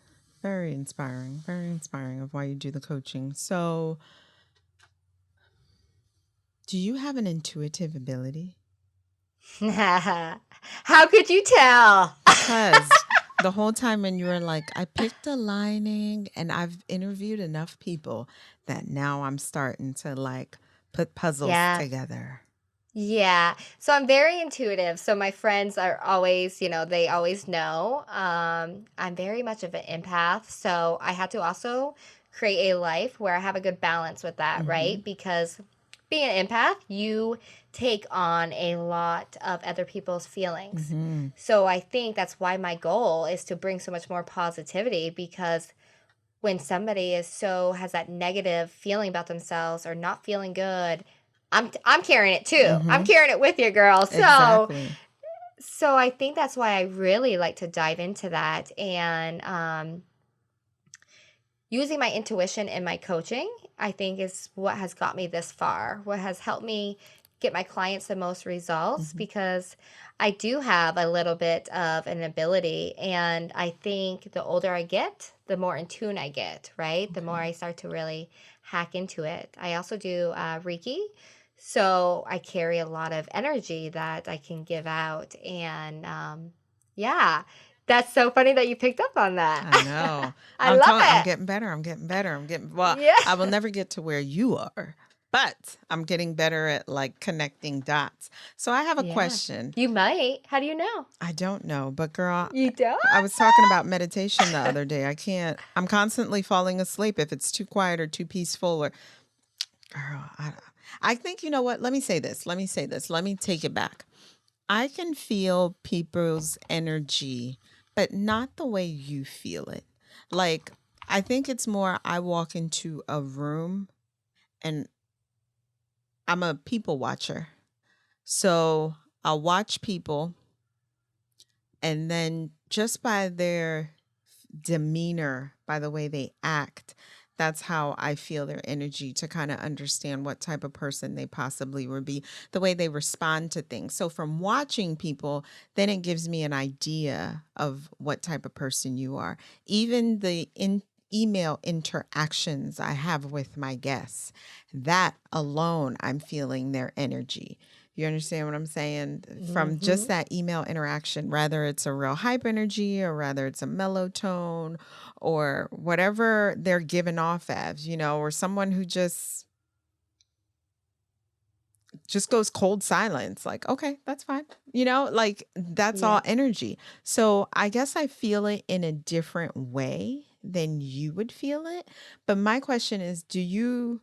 Very inspiring of why you do the coaching. So, do you have an intuitive ability? How could you tell? Because the whole time when you were like, I picked aligning, and I've interviewed enough people that now I'm starting to like put puzzles Yeah. together. Yeah. So I'm very intuitive. So my friends are always, they always know. I'm very much of an empath. So I had to also create a life where I have a good balance with that, Mm-hmm. right? Because being an empath, you take on a lot of other people's feelings. Mm-hmm. So I think that's why my goal is to bring so much more positivity, because when somebody has that negative feeling about themselves or not feeling good, I'm carrying it too. Mm-hmm. I'm carrying it with you, girl. Exactly. So I think that's why I really like to dive into that, and using my intuition in my coaching, I think is what has got me this far. What has helped me get my clients the most results Mhm. because I do have a little bit of an ability. And I think the older I get, the more in tune I get, right? The more Okay. I start to really hack into it. I also do Reiki. So I carry a lot of energy that I can give out. And yeah, that's so funny that you picked up on that. I know. I I'm love telling I'm it. getting better. I'm getting better. Well, Yeah. I will never get to where you are, but I'm getting better at like connecting dots. So I have a Yeah. question. You might. How do you know? I don't know, but girl, You don't? I was talking about meditation the other day. I'm constantly falling asleep if it's too quiet or too peaceful or girl, I think you know what? Let me say this. Let me say this. Let me take it back. I can feel people's energy, but not the way you feel it. Like, I think it's more I walk into a room and I'm a people watcher. So I'll watch people and then just by their demeanor, by the way they act, that's how I feel their energy to kind of understand what type of person they possibly would be, the way they respond to things. So from watching people, then it gives me an idea of what type of person you are. Even the email interactions I have with my guests, that alone, I'm feeling their energy. You understand what I'm saying? From just Mm-hmm. that email interaction, whether it's a real hype energy or whether it's a mellow tone or whatever they're giving off as, or someone who just goes cold silence, like, okay, that's fine. Like that's all Yeah. energy. So I guess I feel it in a different way than you would feel it. But my question is, do you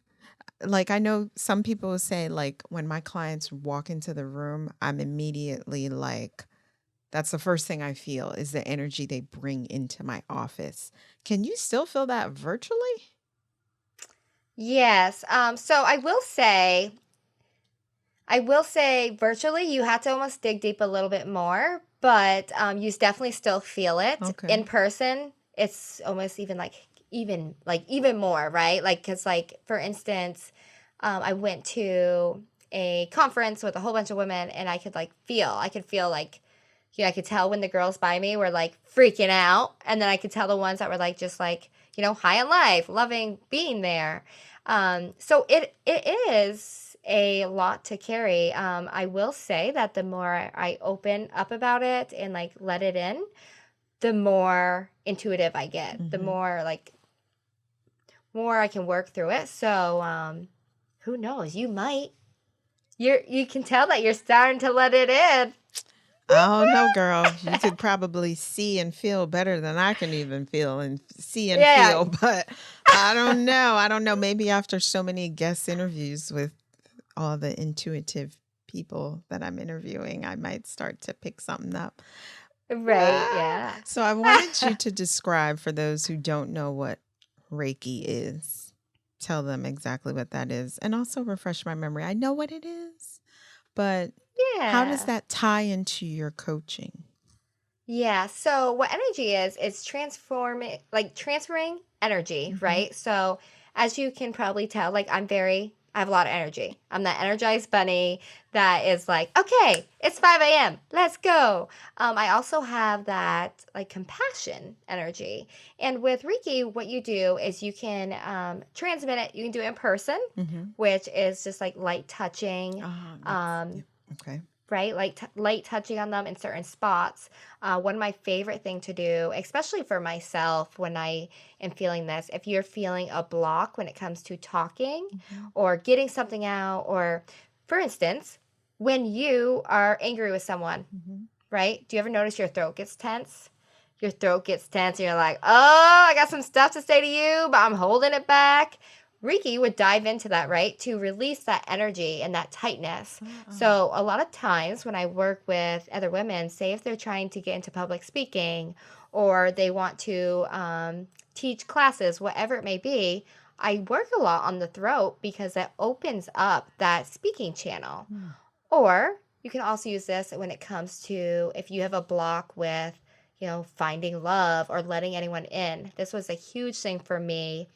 like I know some people will say like when my clients walk into the room, I'm immediately like that's the first thing I feel is the energy they bring into my office. Can you still feel that virtually? Yes. So I will say virtually you have to almost dig deep a little bit more, but you definitely still feel it. In Okay. person, it's almost even more, right? Like, cause like for instance, I went to a conference with a whole bunch of women and I could feel like, I could tell when the girls by me were like freaking out. And then I could tell the ones that were like, just like, high on life, loving being there. So it is a lot to carry. I will say that the more I open up about it and like let it in, the more intuitive I get, the Hmm. more I can work through it. So who knows? You can tell that you're starting to let it in. I don't know, girl. You could probably see and feel better than I can even feel and see and Yeah. feel, but I don't know. I don't know. Maybe after so many guest interviews with all the intuitive people that I'm interviewing, I might start to pick something up. Right. Yeah. So I wanted you to describe for those who don't know what Reiki is. Tell them exactly what that is and also refresh my memory. I know what it is, but how does Yeah. that tie into your coaching? Yeah. So what energy is, it's transferring energy, Hmm. right? So as you can probably tell, like I have a lot of energy. I'm that energized bunny that is like, okay, it's 5 a.m. Let's go. I also have that like compassion energy. And with Reiki, what you do is you can transmit it. You can do it in person, Hmm. which is just like light touching. Yeah. Um, Okay. right? Like light touching on them in certain spots. One of my favorite thing to do, especially for myself when I am feeling this, if you're feeling a block when it comes to talking Hmm. or getting something out, or for instance, when you are angry with someone, Hmm. right? Do you ever notice your throat gets tense? Your throat gets tense and you're like, oh, I got some stuff to say to you, but I'm holding it back. Reiki would dive into that, right? To release that energy and that tightness. Uh-uh. So, a lot of times when I work with other women, say if they're trying to get into public speaking or they want to teach classes, whatever it may be, I work a lot on the throat because it opens up that speaking channel. Hmm. Or you can also use this when it comes to if you have a block with, finding love or letting anyone in. This was a huge thing for me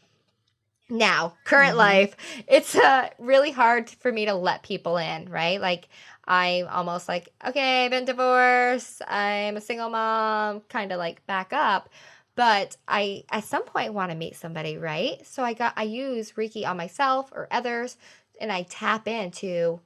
Now, current Mm-hmm. life, it's really hard for me to let people in, right? Like, I'm almost like, okay, I've been divorced, I'm a single mom, kind of like back up. But I, at some point, want to meet somebody, right? So I use Reiki on myself or others, and I tap into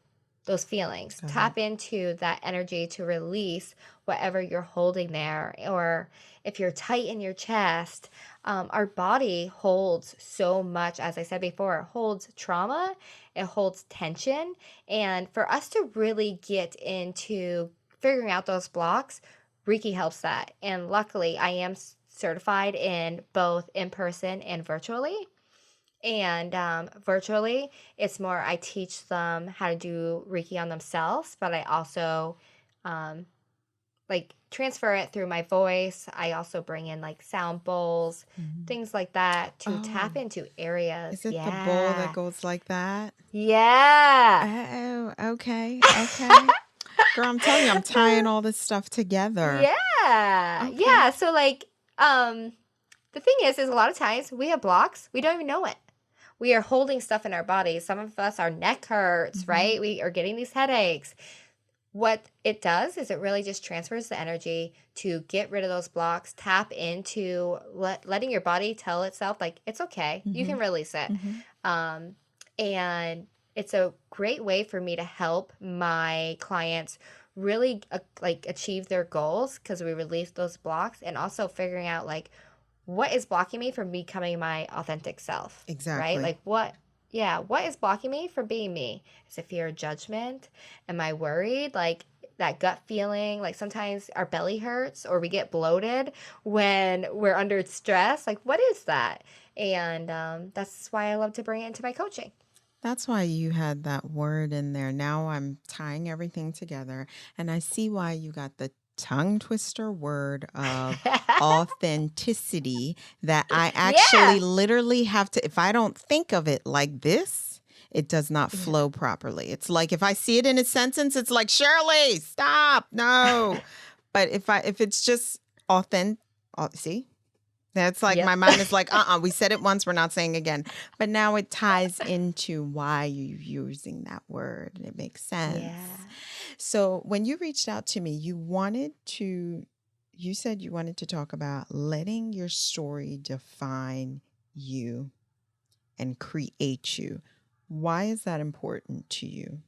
those feelings, Go ahead. tap into that energy to release whatever you're holding there. Or if you're tight in your chest, our body holds so much, as I said before, it holds trauma, it holds tension. And for us to really get into figuring out those blocks, Reiki helps that. And luckily, I am certified in both in person and virtually. And virtually, it's more I teach them how to do Reiki on themselves, but I also um, like transfer it through my voice. I also bring in like sound bowls, Mm-hmm. things like that to tap Oh, into areas. is it the bowl that Yeah. goes like that? Yeah. Oh, okay. Okay. Girl, I'm telling you, I'm tying all this stuff together. Yeah. Okay. Yeah. So like the thing is a lot of times we have blocks, we don't even know it. We are holding stuff in our bodies. Some of us, our neck hurts, Mm-hmm. right? We are getting these headaches. What it does is it really just transfers the energy to get rid of those blocks, tap into letting your body tell itself, like, it's okay, you Mm-hmm. can release it. Mm-hmm. Um, and it's a great way for me to help my clients really like achieve their goals because we release those blocks and also figuring out like what is blocking me from becoming my authentic self, right? Exactly. Like what is blocking me from being me? Is it fear of judgment? Am I worried? Like that gut feeling, like sometimes our belly hurts or we get bloated when we're under stress. Like, what is that? And that's why I love to bring it into my coaching. That's why you had that word in there. Now I'm tying everything together, and I see why you got the tongue twister word of authenticity that I actually Yeah. literally have to, if I don't think of it like this, it does not Yeah. flow properly. It's like if I see it in a sentence, it's like, Shirley, stop. No. But if it's just authentic, see? That's like my Yep. mind is like, we said it once, we're not saying again. But now it ties into why you're using that word. And it makes sense. Yeah. So when you reached out to me, you said you wanted to talk about letting your story define you and create you. Why is that important to you?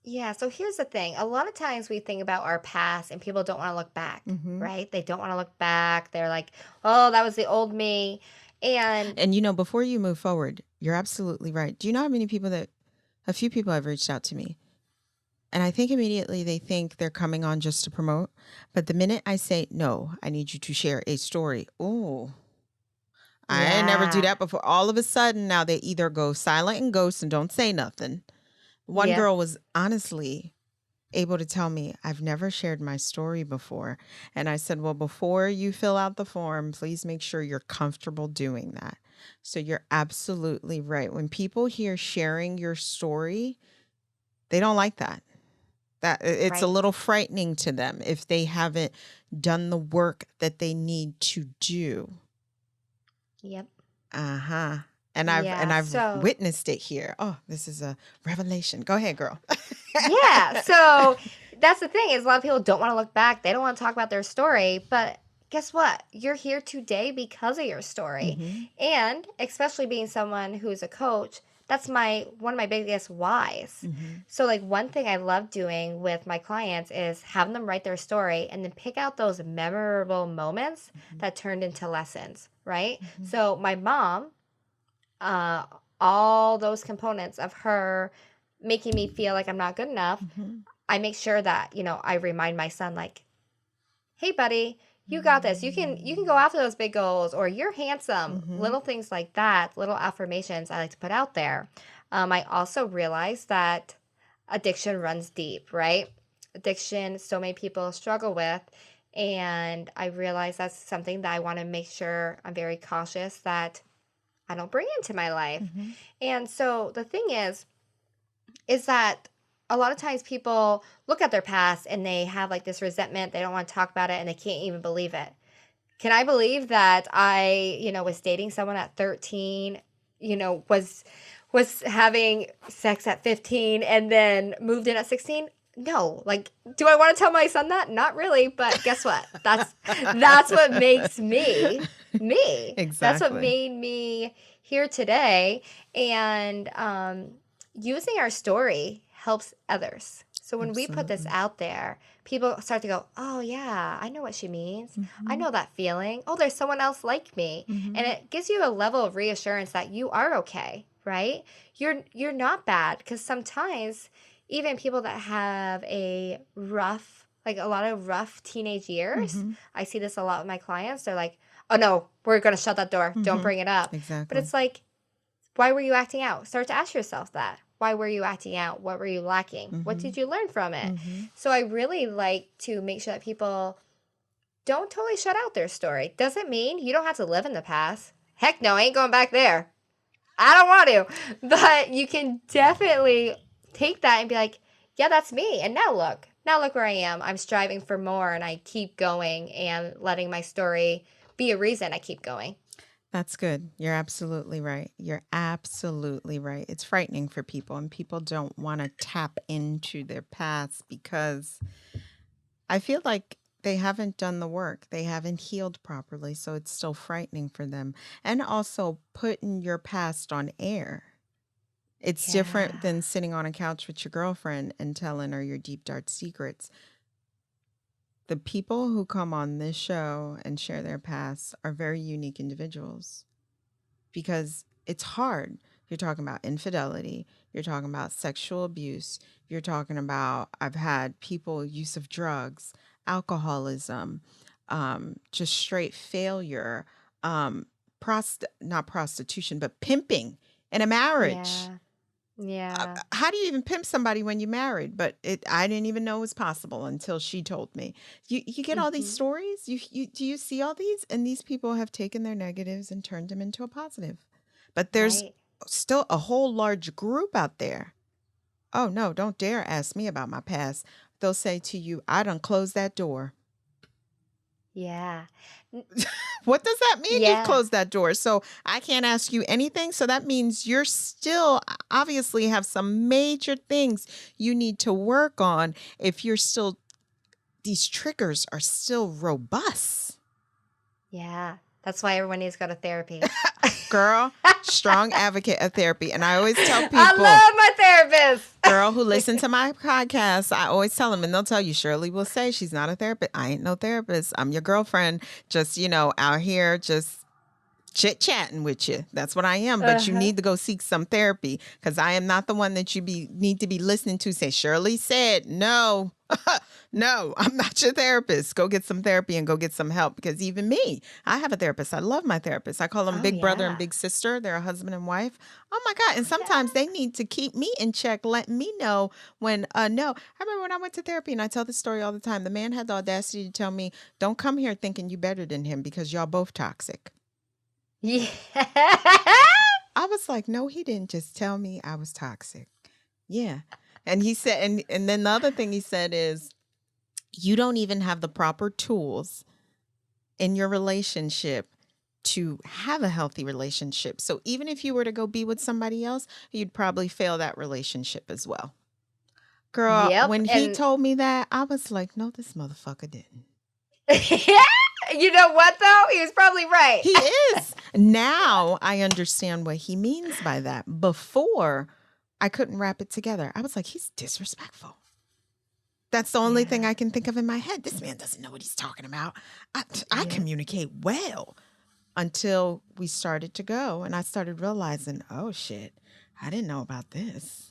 Yeah, so here's the thing. A lot of times we think about our past and people don't want to look back, Mm-hmm. right? They don't want to look back. They're like, oh, that was the old me. And And before you move forward, you're absolutely right. Do you know how many people a few people have reached out to me? And I think immediately they think they're coming on just to promote. But the minute I say, no, I need you to share a story. Oh, I never do yeah, that before. All of a sudden, now they either go silent and ghost and don't say nothing. One yep, girl was honestly able to tell me, I've never shared my story before. And I said, well, before you fill out the form, please make sure you're comfortable doing that. So you're absolutely right. When people hear sharing your story, they don't like that. That it's a right. little frightening to them if they haven't done the work that they need to do. Yep. Uh-huh. And Yeah. I've So, witnessed it here. Oh, this is a revelation. Go ahead, girl. yeah. So that's the thing is a lot of people don't want to look back. They don't want to talk about their story, but guess what? You're here today because of your story. Mm-hmm. And especially being someone who's a coach, that's my one of my biggest whys. Mm-hmm. So like one thing I love doing with my clients is having them write their story and then pick out those memorable moments that turned into lessons, right? Mm-hmm. So my mom, uh, all those components of her making me feel like I'm not good enough, Mm-hmm. I make sure that, I remind my son like, "Hey buddy, you got this. You can go after those big goals or you're handsome." Mm-hmm. Little things like that, little affirmations I like to put out there. I also realize that addiction runs deep, right? Addiction so many people struggle with, and I realize that's something that I want to make sure I'm very cautious that I don't bring into my life. Mm-hmm. And so the thing is that a lot of times people look at their past and they have like this resentment. They don't want to talk about it and they can't even believe it. Can I believe that I was dating someone at 13? was having sex at 15 and then moved in at 16. No, like, do I want to tell my son that? Not really, but guess what? That's what makes me me. That's what Exactly. made me here today. And using our story helps others. So when we put this Absolutely. out there, people start to go, oh, yeah, I know what she means. I Mm-hmm. know that feeling. Oh, there's someone else like me. And Mm-hmm. it gives you a level of reassurance that you are okay, right? You're not bad, because sometimes even people that have a rough, like a lot of rough teenage years, Mm-hmm. I see this a lot with my clients. They're like, oh no, we're going to shut that door. Don't Mm-hmm. bring it up. But Exactly. it's like, why were you acting out? Start to ask yourself that. Why were you acting out? What were you lacking? What Mm-hmm. did you learn from it? Mm-hmm. So I really like to make sure that people don't totally shut out their story. Doesn't mean you don't have to live in the past. Heck no, I ain't going back there. I don't want to. But you can definitely take that and be like, yeah, that's me. And now look. Now look where I am. I'm striving for more, and I keep going and letting my story be a reason I keep going. That's good. You're absolutely right. You're absolutely right. It's frightening for people, and people don't want to tap into their past because I feel like they haven't done the work. They haven't healed properly. So it's still frightening for them. And also putting your past on air. It's different Yeah. than sitting on a couch with your girlfriend and telling her your deep, dark secrets. The people who come on this show and share their past are very unique individuals because it's hard. You're talking about infidelity. You're talking about sexual abuse. You're talking about, I've had people use of drugs, alcoholism, just straight failure, not prostitution, but pimping in a marriage. Yeah. Yeah. How do you even pimp somebody when you're married? But I didn't even know it was possible until she told me. You get all these Hmm. stories. You do you see all these? And these people have taken their negatives and turned them into a positive. But there's Right. still a whole large group out there. Oh no, don't dare ask me about my past. They'll say to you, I done closed that door. Yeah. N- What does that mean? You've Yeah. closed that door. So I can't ask you anything. So that means you're still obviously have some major things you need to work on if you're still, these triggers are still robust. Yeah. That's why everyone needs to go to therapy. Girl, strong advocate of therapy. And I always tell I people, love my girl who therapist. listen to my podcast, I always tell them, and they'll tell you, Shirley will say she's not a therapist. I ain't no therapist. I'm your girlfriend, just, out here, just chit chatting with you. That's what I am. But you Uh-huh. need to go seek some therapy because I am not the one that you need to be listening to say, Shirley said, no, no, I'm not your therapist. Go get some therapy and go get some help because even me, I have a therapist. I love my therapist. I call them Oh big brother and yeah. big sister. They're a husband and wife. Oh my God. And Oh sometimes yeah. they need to keep me in check, let me know when, no. I remember when I went to therapy and I tell this story all the time. The man had the audacity to tell me, don't come here thinking you better than him because y'all both toxic. Yeah. I was like, no, he didn't just tell me I was toxic. Yeah. And he said, and then the other thing he said is, you don't even have the proper tools in your relationship to have a healthy relationship. So even if you were to go be with somebody else, you'd probably fail that relationship as well. Girl, Yep. when he And told me that, I was like, no, this motherfucker didn't. you know what though? He was probably right. He is. Now I understand what he means by that. Before, I couldn't wrap it together. I was like, he's disrespectful. That's the only thing Yeah. I can think of in my head. This man doesn't know what he's talking about. I Yep. communicate well until we started to go. And I started realizing, oh shit, I didn't know about this.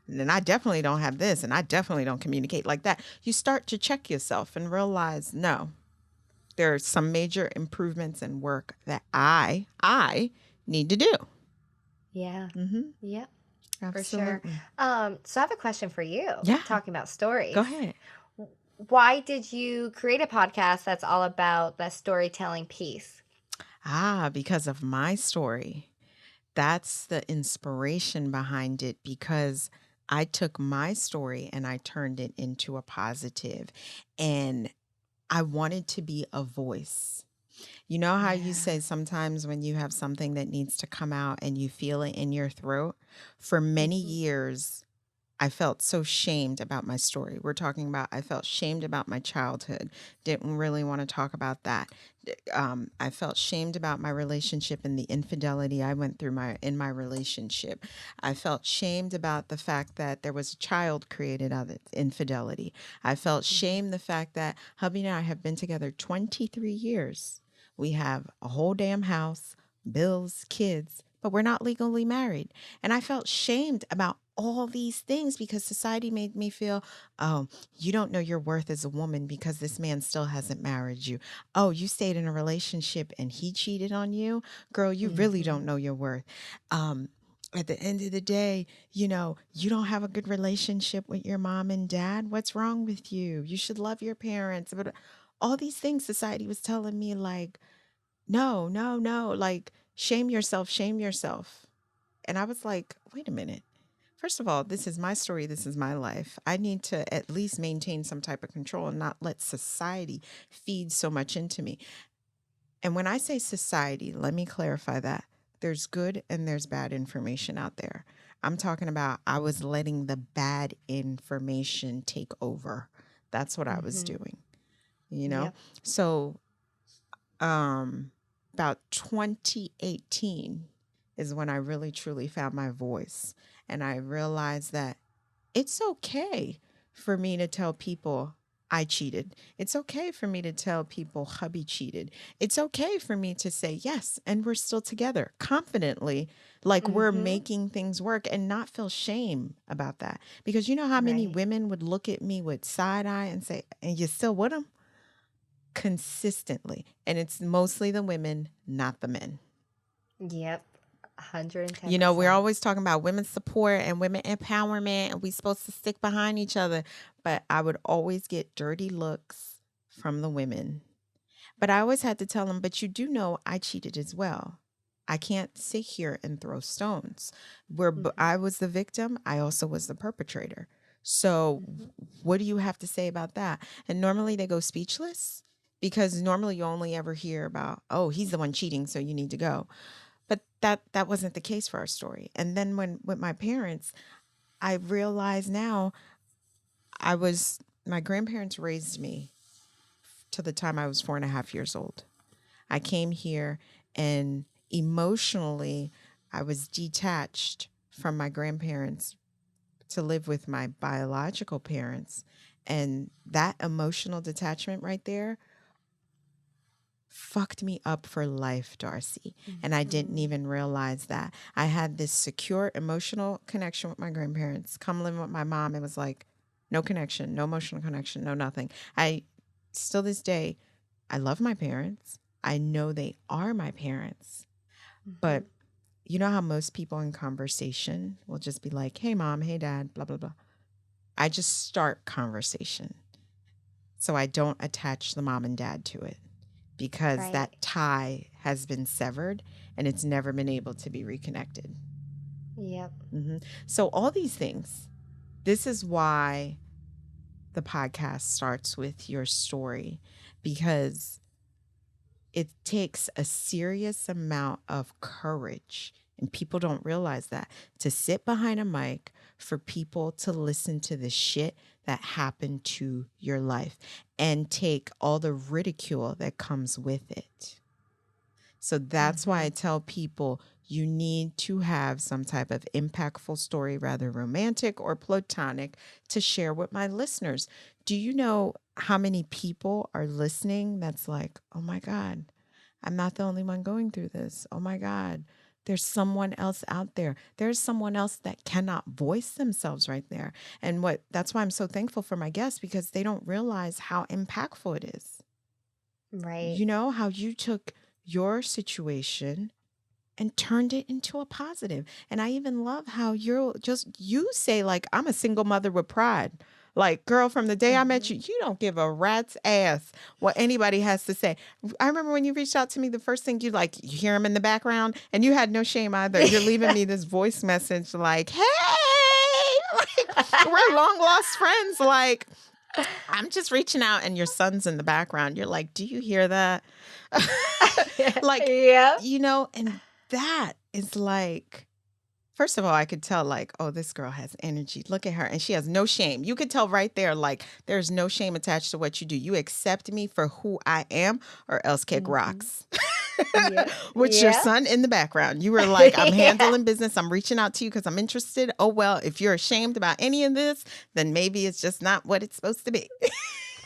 And then I definitely don't have this. And I definitely don't communicate like that. You start to check yourself and realize, no, there are some major improvements and work that I need to do. Yeah. Mm-hmm. Yep. For sure. Absolutely. So I have a question for you. Yeah. Talking about Go stories. ahead. Why did you create a podcast that's all about the storytelling piece? Because of my story. That's the inspiration behind it because I took my story and I turned it into a positive, and I wanted to be a voice. You know how you Yeah. say sometimes when you have something that needs to come out and you feel it in your throat? For many Mhm. years, I felt so shamed about my story. We're talking about I felt shamed about my childhood. Didn't really want to talk about that. I felt shamed about my relationship and the infidelity I went through in my relationship. I felt shamed about the fact that there was a child created out of infidelity. I felt Mhm. shamed the fact that hubby and I have been together 23 years. We have a whole damn house, bills, kids, but we're not legally married. And I felt shamed about all these things because society made me feel, oh, you don't know your worth as a woman because this man still hasn't married you. Oh, you stayed in a relationship and he cheated on you. Girl, you really don't Mhm. know your worth. Um, at the end of the day, you don't have a good relationship with your mom and dad. What's wrong with you? You should love your parents. But all these things society was telling me, like, no, no, no, like, shame yourself, shame yourself. And I was like, wait a minute. First of all, this is my story. This is my life. I need to at least maintain some type of control and not let society feed so much into me. And when I say society, let me clarify that there's good and there's bad information out there. I'm talking about I was letting the bad information take over. That's what I was Mhm. doing, you know? Yep. So, um, about 2018 is when I really truly found my voice. And I realized that it's okay for me to tell people I cheated. It's okay for me to tell people hubby cheated. It's okay for me to say yes, and we're still together confidently, like we're Mhm. making things work and not feel shame about that. Because you know how many Right. women would look at me with side eye and say, and you still with him? Consistently. And it's mostly the women, not the men. Yep. We're 110%. always talking about women's support and women empowerment, and we supposed to stick behind each other. But I would always get dirty looks from the women. But I always had to tell them, but you do know I cheated as well. I can't sit here and throw stones. Mhm. I was the victim, I also was the perpetrator. So, Mhm. what do you have to say about that? And normally they go speechless because normally you only ever hear about, oh, he's the one cheating, so you need to go. But that wasn't the case for our story. And then when with my parents, I realize now my grandparents raised me to the time I was 4.5 years old. I came here and emotionally I was detached from my grandparents to live with my biological parents. And that emotional detachment right there fucked me up for life, Darcey. And I didn't Mhm. even realize that. I had this secure emotional connection with my grandparents. Come live with my mom, it was like no connection, no emotional connection, no nothing. I still this day, I love my parents. I know they are my parents. But Mhm. you know how most people in conversation will just be like, hey, mom, hey, dad, blah, blah, blah. I just start conversation. So I don't attach the mom and dad to it because Right. that tie has been severed and it's never been able to be reconnected. Yep. So, all these things, this is why the podcast starts with your story because it takes a serious amount of courage. And people don't realize that to sit behind a mic for people to listen to the shit that happened to your life and take all the ridicule that comes with it. So that's why I Mhm. tell people you need to have some type of impactful story, rather romantic or platonic, to share with my listeners. Do you know how many people are listening that's like, oh my God, I'm not the only one going through this. Oh my God, there's someone else out there. There's someone else that cannot voice themselves right there. And that's why I'm so thankful for my guests because they don't realize how impactful it is. Right. You know how you took your situation and turned it into a positive. And I even love how you say, like, I'm a single mother with pride. Like, girl, from the day I met Mhm. you, you don't give a rat's ass what anybody has to say. I remember when you reached out to me, the first thing you hear him in the background, and you had no shame either. You're leaving me this voice message like, hey, like, we're long lost friends. Like, I'm just reaching out and your son's in the background. You're like, do you hear that? Like, Yeah. and that is like, first of all, I could tell like, oh, this girl has energy. Look at her. And she has no shame. You could tell right there, like, there's no shame attached to what you do. You accept me for who I am or else kick Mhm. rocks. Yeah. With your Yeah. son in the background. You were like, I'm Yeah. handling business. I'm reaching out to you because I'm interested. Oh, well, if you're ashamed about any of this, then maybe it's just not what it's supposed to be.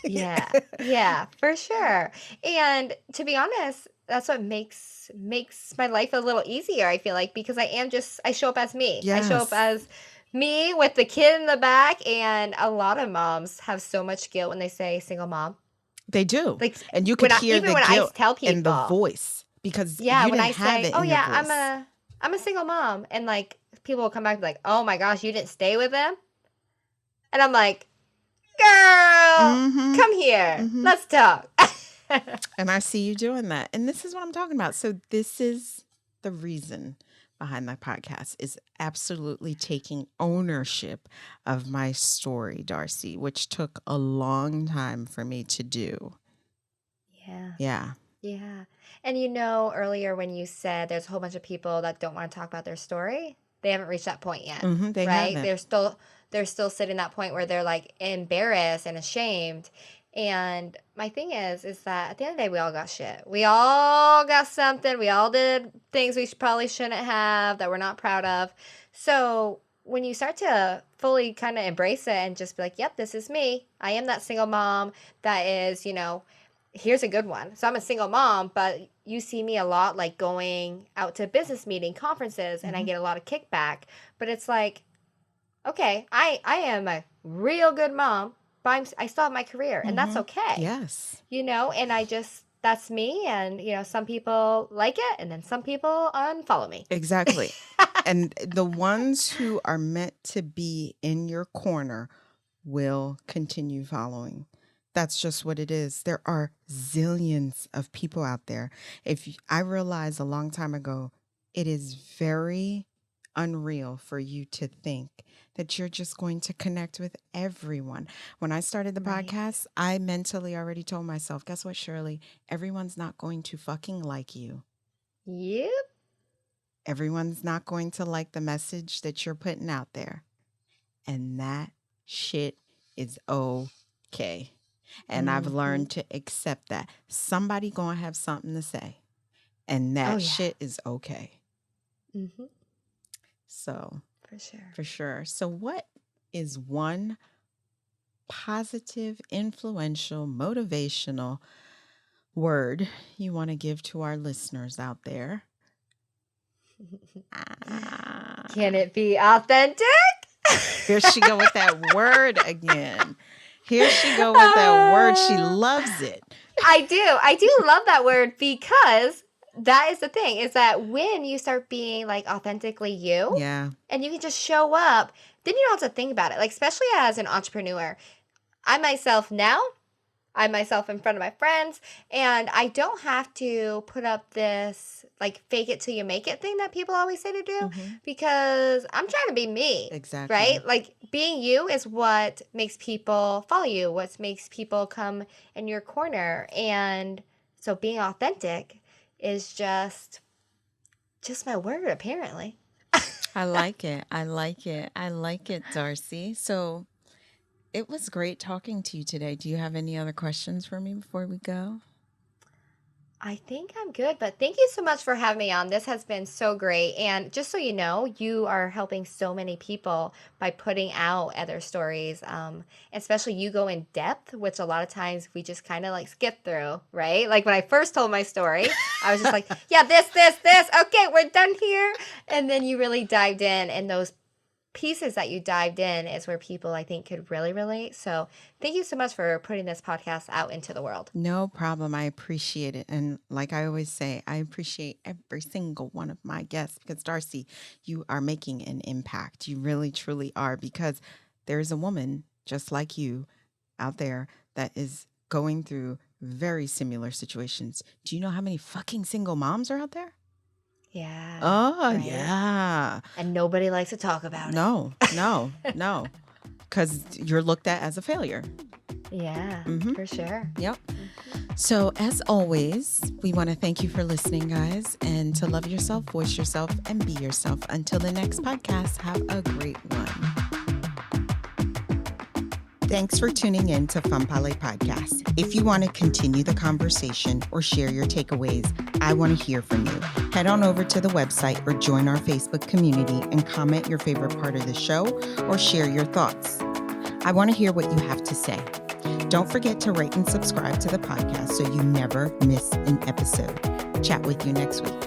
Yeah. Yeah, for sure. And to be honest, that's what makes my life a little easier, I feel like, because I show up as me. I show up Yes, as me with the kid in the back, and a lot of moms have so much guilt when they say single mom. they do. Like And you could when I hear even the when I guilt tell in the people, voice because yeah, you when didn't I have say, it "Oh in your yeah, voice. I'm a single mom," and like people will come back and be like, "Oh my gosh, you didn't stay with them," and I'm like, "Girl, Mm-hmm. come here, Mm-hmm. let's talk." And I see you doing that. And this is what I'm talking about. So this is the reason behind my podcast is absolutely taking ownership of my story, Darcey, which took a long time for me to do. Yeah. Yeah. Yeah. And earlier when you said there's a whole bunch of people that don't want to talk about their story, they haven't reached that point yet, They right? haven't. They're still sitting that point where they're like embarrassed and ashamed. And my thing is that at the end of the day, we all got shit. We all got something. We all did things we probably shouldn't have that we're not proud of. So when you start to fully kind of embrace it and just be like, yep, this is me. I am that single mom that is, here's a good one. So I'm a single mom, but you see me a lot like going out to business meeting, conferences, and I get a lot of kickback. But it's like, okay, I am a real good mom, but I still have my career, and that's okay. Yes. And that's me. And, some people like it, and then some people unfollow me. Exactly. And the ones who are meant to be in your corner will continue following. That's just what it is. There are zillions of people out there. I realized a long time ago, it is very unreal for you to think that you're just going to connect with everyone. When I started the Right. podcast, I mentally already told myself, guess what, Shirley? Everyone's not going to fucking like you. Yep. Everyone's not going to like the message that you're putting out there. And that shit is okay. And I've learned to accept that. Somebody gonna have something to say. And that Oh, yeah. shit is okay. Mm-hmm. So, For sure. for sure. So what is one positive, influential, motivational word you want to give to our listeners out there? Can it be authentic? Here she go with that word again. Here she go with that word. She loves it. I do love that word because that is the thing, is that when you start being like authentically you, Yeah. and you can just show up, then you don't have to think about it. Like, especially as an entrepreneur, I'm myself in front of my friends, and I don't have to put up this like fake it till you make it thing that people always say to do, because I'm trying to be me. Exactly. Right? Like, being you is what makes people follow you, what makes people come in your corner. And so being authentic is just my word, apparently. I like it. I like it. I like it, Darcey. So it was great talking to you today. Do you have any other questions for me before we go? I think I'm good, but thank you so much for having me on. This has been so great. And just so you know, you are helping so many people by putting out other stories. Especially you go in depth, which a lot of times we just kind of like skip through, right? Like when I first told my story, I was just like, yeah, this. Okay, we're done here. And then you really dived in, and those pieces that you dived in is where people, I think, could really relate. So thank you so much for putting this podcast out into the world. No problem. I appreciate it. And like I always say, I appreciate every single one of my guests because, Darcey, you are making an impact. You really, truly are, because there's a woman just like you out there that is going through very similar situations. Do you know how many fucking single moms are out there? Yeah. Oh, right? yeah. And nobody likes to talk about it. No. Because you're looked at as a failure. Yeah, for sure. Yep. So as always, we want to thank you for listening, guys, and to love yourself, voice yourself, and be yourself. Until the next podcast, have a great one. Thanks for tuning in to Femme Parler Podcast. If you want to continue the conversation or share your takeaways, I want to hear from you. Head on over to the website or join our Facebook community and comment your favorite part of the show or share your thoughts. I want to hear what you have to say. Don't forget to rate and subscribe to the podcast so you never miss an episode. Chat with you next week.